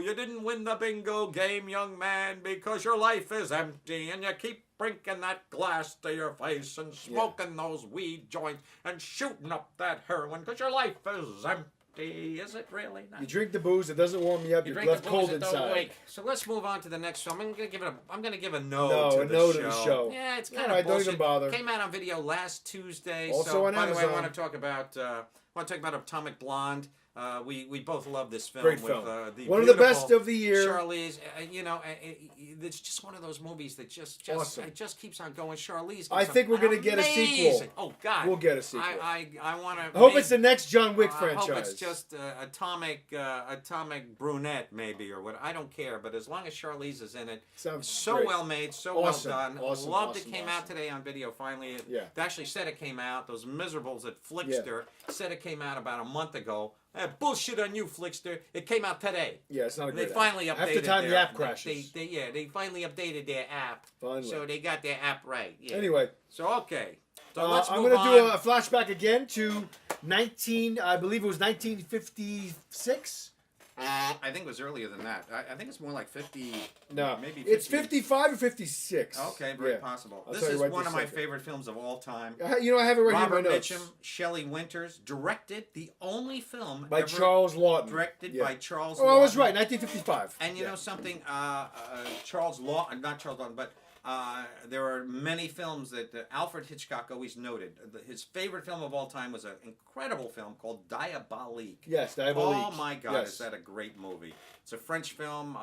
You didn't win the bingo game, young man, because your life is empty, and you keep drinking that glass to your face and smoking those weed joints and shooting up that heroin because your life is empty. Is it really? Not? You drink the booze, it doesn't warm you up, You you're drink left the cold booze, it don't inside. wake. So let's move on to the next film. I'm gonna give a no, No, to a the no show. to the show. Yeah, it's All kind right, of don't bullshit. even bother. Came out on video last Tuesday. Also so on by the way, I Amazon. want to talk about Atomic Blonde. We both love this film. Great with, film. The One of the beautiful best of the year. Charlize, it's just one of those movies that just Awesome. it just keeps on going. Charlize. I think we're gonna get a sequel. Amazing. Oh God, We'll get a sequel. I want to. I hope it's the next John Wick franchise. I hope it's just Atomic Brunette maybe or what. I don't care, but as long as Charlize is in it, Sounds so great. well made, so Awesome. well done. Awesome, Loved awesome, it. Came out today on video. Finally, Yeah. They actually said it came out. Those miserables at Flickster said it came out about a month ago. Bullshit on you, Flickster. It came out today. Yeah, it's not a They great finally app. updated Half the time their, the app crashes. They finally updated their app. Finally. So they got their app right. Yeah. Anyway, So okay. So let's I'm move going to do on. a flashback again to I believe it was 1956. I think it was earlier than that. I think it's more like 50. No, maybe 50. it's 55 or 56. Okay, very Yeah. possible. I'll This tell you is right one this of my second. favorite films of all time. You know, I have it right Robert here in my notes. Mitchum, Shelley Winters, directed the only film By ever Charles Lawton. directed Yeah. by Charles. Oh, I was Lawton. right. 1955. And you know something, Charles Lawton, not Charles Lawton, but there are many films that Alfred Hitchcock always noted. His favorite film of all time was an incredible film called Diabolique. Yes, Diabolique. Oh my God, Yes. is that a great movie? It's a French film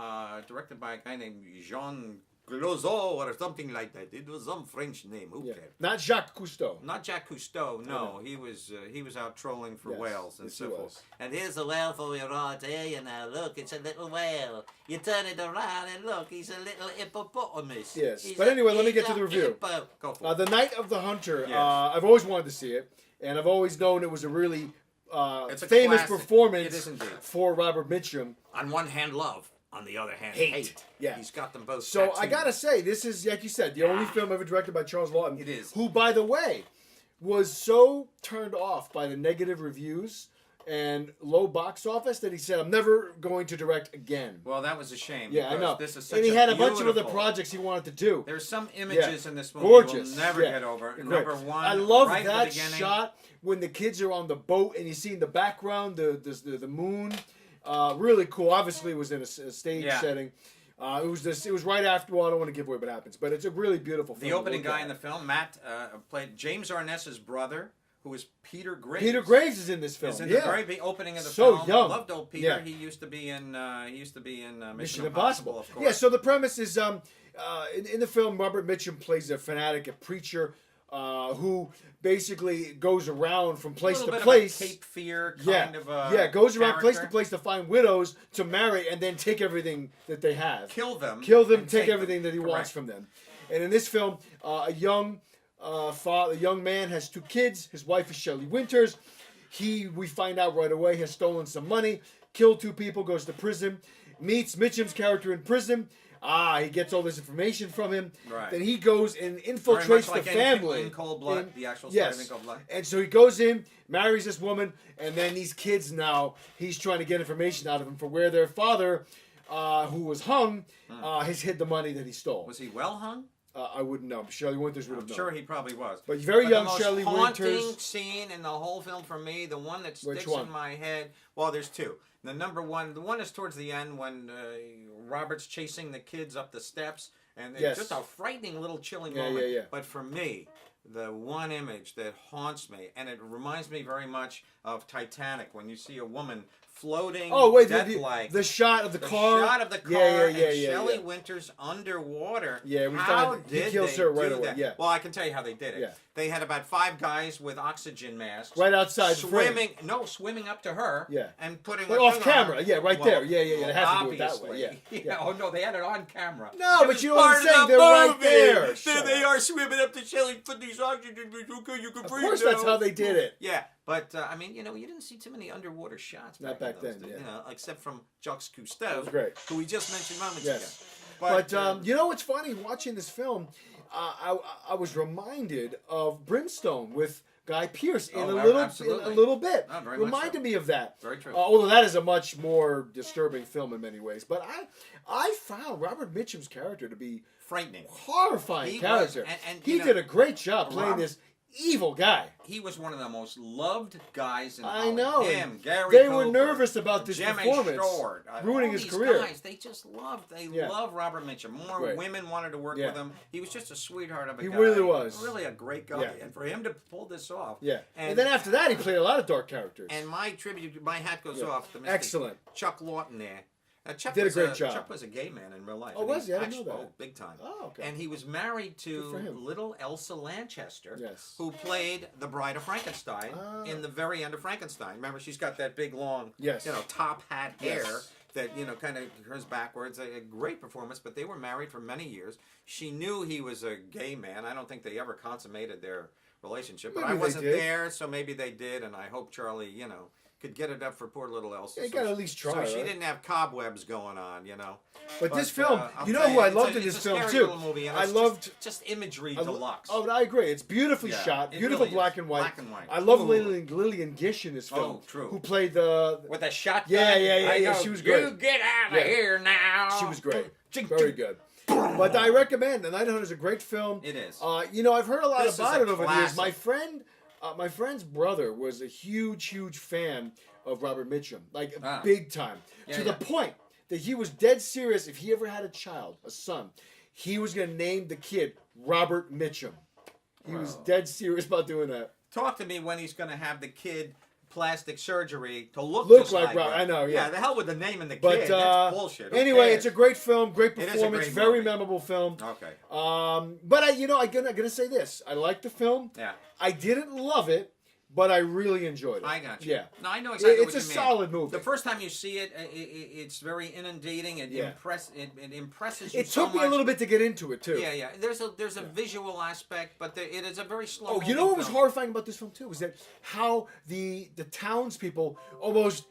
directed by a guy named Jean Clouseau or something like that. It was some French name. Who Yeah. cares? Not Jacques Cousteau. Not Jacques Cousteau. No, know. he was out trolling for Yes, whales and yes, he so was. forth. And here's a whale for you right here, you know. Look, it's a little whale. You turn it around and look, he's a little hippopotamus. Yes, He's but anyway, let me he's get to a the review. hippo. Go for it. The Night of the Hunter. Yes. I've always wanted to see it, and I've always known it was a really It's a famous classic. performance It is indeed. for Robert Mitchum. On one hand, love. On the other hand, Hate. hate. Yeah. He's got them both. So I tattooed. gotta say, this is, like you said, the only film ever directed by Charles Lawton. It is. Who, by the way, was so turned off by the negative reviews and low box office that he said, "I'm never going to direct again." Well, that was a shame. Yeah, I because know. This is such And he had a bunch of other beautiful- projects he wanted to do. There's some images in this movie Gorgeous. you'll never Yeah. get over. Great. Number one, I love right that at the beginning, shot when the kids are on the boat and you see in the background the moon. Really cool. Obviously, it was in a stage Yeah. setting. It was right after. Well, I don't want to give away what happens, but it's a really beautiful film. The opening Look at guy in it. the film, Matt, played James Arness's brother, who is Peter Graves. Peter Graves is in this film. Is in yeah. the very opening of the So film. young. Loved old Peter. Yeah. He used to be in Mission Impossible. of course. Yeah. So the premise is, in the film, Robert Mitchum plays a fanatic, a preacher, who basically goes around from place a to little bit place. of a Cape Fear Yeah, kind of goes around place to character. place to find widows to marry and then take everything that they have. Kill them, take and take them. everything that he wants Correct. from them. And in this film, a young man has two kids. His wife is Shelley Winters. We find out right away, has stolen some money, killed two people, goes to prison, meets Mitchum's character in prison. He gets all this information from him. Right. Then he goes and Very infiltrates much the like family. in Cold Blood, the actual story yes. of In Cold Blood. And so he goes in, marries this woman, and then these kids now, he's trying to get information out of them for where their father, who was hung, has hid the money that he stole. Was he well hung? I wouldn't know. Shelley Winters would have I'm known. sure he probably was. But very young the most Shelley haunting Winters. scene in the whole film for me, the one that Which sticks one? in my head. Well, there's two. The one is towards the end when Robert's chasing the kids up the steps, and it's Yes. just a frightening little chilling Yeah, moment. yeah, yeah. But for me, the one image that haunts me, and it reminds me very much of Titanic, when you see a woman floating, Oh, wait, death-like. the shot of the car. Shot of the car and Shelley Winters underwater. Yeah, we how found he did kills they her right do away, that? yeah. Well, I can tell you how they did it. Yeah. They had about 5 guys with oxygen masks. Right outside the frame. swimming up to her. Yeah. And putting But a off thing on camera, her. yeah, right there. Yeah, yeah, yeah, they have to do it that way, obviously. yeah, yeah. Oh no, they had it on camera. No, It but was you know what I'm part of saying? the They're right movie. there. There Shut they up. are swimming up to Shelley, put these oxygen. You can Of breathe course, that's now. how they did it. Yeah, but I mean, you didn't see too many underwater shots. Not back in those then, days, yeah. Except from Jacques Cousteau, That was great. who we just mentioned moments Yes. ago. But you know what's funny? Watching this film, I was reminded of Brimstone with Guy Pearce in absolutely. a little bit. Oh, very much Reminded so. me of that. Very true. Although that is a much more disturbing film in many ways. But I found Robert Mitchum's character to be frightening. horrifying He character. was, and he you know, did a great job playing Rob- this evil guy. He was one of the most loved guys in I Hollywood. know. Him, Gary They were Cooper, nervous about this Jimmy performance Stewart, ruining all his these career. Guys, they just loved. They Yeah. love Robert Mitchum. More Right. women wanted to work Yeah. with him. He was just a sweetheart of a He guy. really was. Really a great guy. Yeah. And for him to pull this off. Yeah. And then after that, he played a lot of dark characters. And my tribute, my hat goes Yeah. off to Mr. Excellent. Chuck Lawton there. Chuck Did a was great job. Chuck was a gay man in real life. Oh, And was he? I didn't actually- know that. Oh, big time. Oh, okay. And he was married Good for to him. little Elsa Lanchester, Yes. who played the Bride of Frankenstein Ah. in the very end of Frankenstein. Remember, she's got that big, long, Yes. top hat hair Yes. that, kind of turns backwards. A great performance, but they were married for many years. She knew he was a gay man. I don't think they ever consummated their relationship, but Maybe I they wasn't did. there, so maybe they did, and I hope Charlie, could get it up for poor little Elsa. Yeah, you gotta at least try, So she right? didn't have cobwebs going on, But this film, I'll you know tell who I it's loved a- in it's this a film scary too? little movie, and I it's loved. just imagery I lo- deluxe. Oh, I agree. It's beautifully Yeah, shot, it beautiful really black is. and white. Black and white. I love Ooh. Lillian Gish in this film. Oh, true. Who played the? With that shotgun. Yeah. I know. She was great. You get out of Yeah. here now. She was great. Ching, Very ching. good. But I recommend The Night Hunter is a great film. It is. I've heard a lot This is about a it over the years. classic. My friend's brother was a huge fan of Robert Mitchum, like Ah. big time, Yeah, to yeah. the point that he was dead serious. If he ever had a child, a son, he was going to name the kid Robert Mitchum. He was Wow. dead serious about doing that. Talk to me when he's going to have the kid plastic surgery to look Look just like like Rob- him. I know, yeah. The hell with the name and the But kid. That's bullshit. Who anyway, cares? it's a great film, great It is a performance, great very movie. memorable film. Okay. But I'm gonna say this: I like the film. Yeah. I didn't love it, but I really enjoyed it. I got you. Yeah. No, I know exactly It's what a you mean. solid movie. The first time you see it, it's very inundating. It Yeah. it impresses you It so took me much. a little bit to get into it too. Yeah. There's a visual aspect, but it is a very slow. Oh, you know what was film. horrifying about this film too was that how the townspeople almost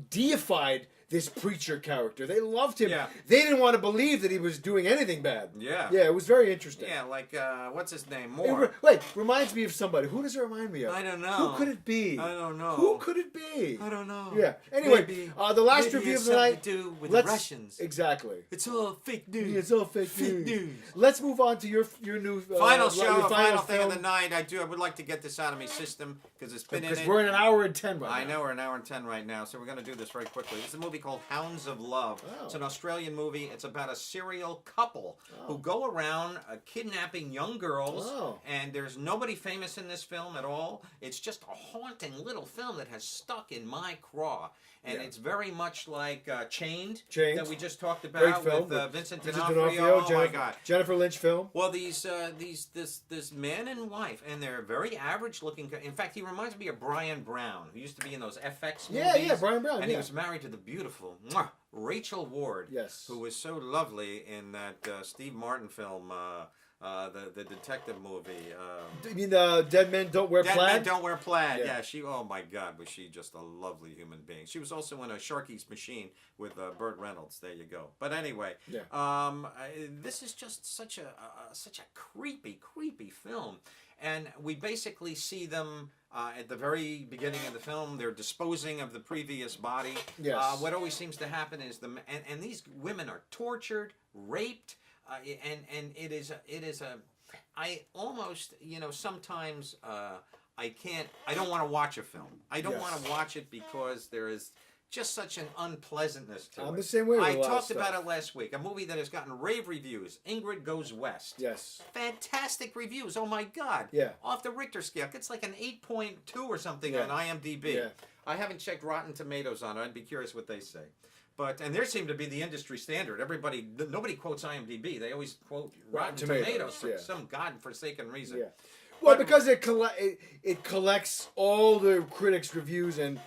deified this preacher character. They loved him. Yeah. They didn't want to believe that he was doing anything bad. Yeah. Yeah, it was very interesting. Yeah, like what's his name? It Moore. reminds me of somebody. Who does it remind me of? I don't know. Who could it be? I don't know. Who could it be? I don't know. Yeah. Anyway, Maybe- the last maybe review it's of the night. something to do with let's- the Russians. Exactly. It's all fake news. Yeah, it's all fake news. Let's move on to your new Final show, your final thing of film, the night. I would like to get this out of my system because it's been in because it. we're in an hour and 10 right I now. know we're an hour and 10 right now, so we're going to do this very quickly. This is a movie called Hounds of Love. Oh. It's an Australian movie. It's about a serial couple Oh. who go around kidnapping young girls, Oh. and there's nobody famous in this film at all. It's just a haunting little film that has stuck in my craw. And Yeah. it's very much like Chained, Chained. that we just talked Great about film with Vincent Vincent D'Onofrio. D'Onofrio, Oh my God. Jennifer Lynch film. Well, this man and wife, and they're very average looking. In fact, he reminds me of Brian Brown, who used to be in those FX movies. Yeah, Brian Brown, And he yeah. was married to the beautiful Rachel Ward. Yes. Who was so lovely in that Steve Martin film, the detective movie. You mean Dead Men Don't Wear Dead Plaid? Men Don't Wear Plaid. Yeah. Yeah. She. Oh my God, was she just a lovely human being? She was also in a Sharky's Machine with Burt Reynolds. There you go. But anyway, Yeah. this is just such a creepy film, and we basically see them at the very beginning of the film. They're disposing of the previous body. Yes. What always seems to happen is and these women are tortured, raped. And it is a I almost sometimes I don't want to watch a film. I don't Yes. want to watch it because there is just such an unpleasantness to it. I'm the same way with I a lot of talked stuff. about it last week. A movie that has gotten rave reviews. Ingrid Goes West. Yes. Fantastic reviews. Oh my God. Yeah. Off the Richter scale, it's like an 8.2 or something Yeah. on IMDb. Yeah. I haven't checked Rotten Tomatoes on it. I'd be curious what they say. And there seemed to be the industry standard. Nobody quotes IMDb. They always quote Rotten Tomatoes for yeah. some godforsaken reason. Yeah. Well, But- because it collects all the critics' reviews and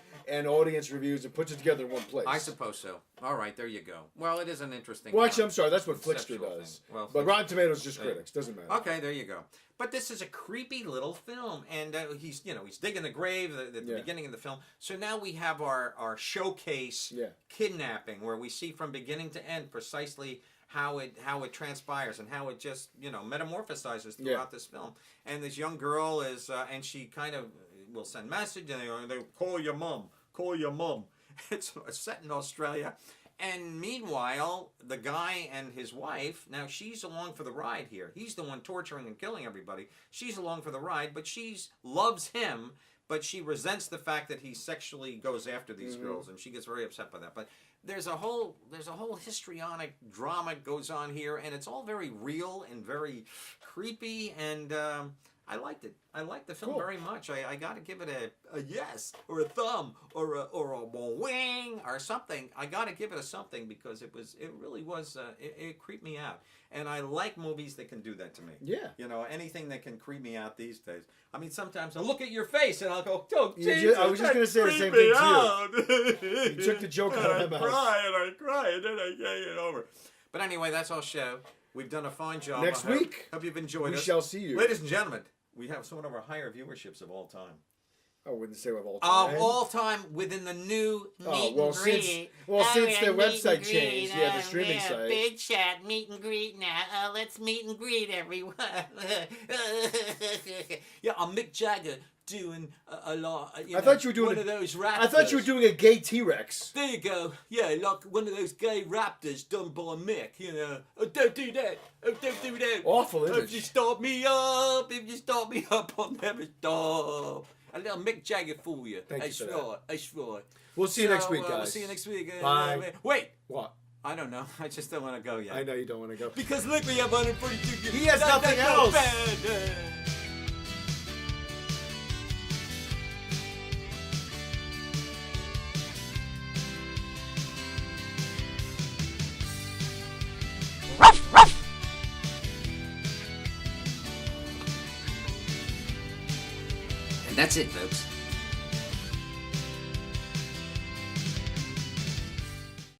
audience reviews and puts it together in one place. I suppose so. All right, there you go. Well, it is an interesting. Well, actually, I'm sorry. That's what Flickster conceptual does. thing. Well, But Flickster- Rotten Tomatoes is just Yeah. critics. Doesn't matter. Okay, there you go. But this is a creepy little film, and he's digging the grave at the Yeah. beginning of the film. So now we have our showcase Yeah. kidnapping, where we see from beginning to end precisely how it transpires and how it just metamorphosizes throughout Yeah. this film. And this young girl is, and she kind of will send message, and they call your mom. It's set in Australia. And meanwhile, the guy and his wife, now she's along for the ride here. He's the one torturing and killing everybody. She's along for the ride, but she loves him, but she resents the fact that he sexually goes after these girls, and she gets very upset by that. But there's a whole histrionic drama goes on here, and it's all very real and very creepy, and I liked it. I liked the film very much. I got to give it a yes or a thumb or a wing or something. I got to give it a something because it really was it creeped me out. And I like movies that can do that to me. Yeah. You know, anything that can creep me out these days. I mean, sometimes I'll look at your face and I'll go, oh, Jesus, I was just going to say the same thing to you. You took the joke out of my mouth. I cry, and then I can't get over. But anyway, that's our show. We've done a fine job. Next week, hope you've enjoyed we us. shall see you. Ladies and gentlemen, we have some of our higher viewerships of all time. I wouldn't say of all time. Of all time within the new meet and greet. Since their meet website and changed, greet. the streaming site. Big shot, meet and greet now. Let's meet and greet everyone. Yeah, I'm Mick Jagger doing a lot. I thought you were doing one of those raptors. I thought you were doing a gay T-Rex. There you go. Yeah, like one of those gay raptors done by Mick. You know. Oh, don't do that. Oh, don't do that. Awful If image. you start me up, I'll never stop. A little Mick Jagger for you. Thank you for that. That's right. We'll see you next week, guys. We'll see you next week. Bye. Wait. What? I don't know. I just don't want to go yet. I know you don't want to go. Because look, we have 142. He has nothing else. And that's it, folks.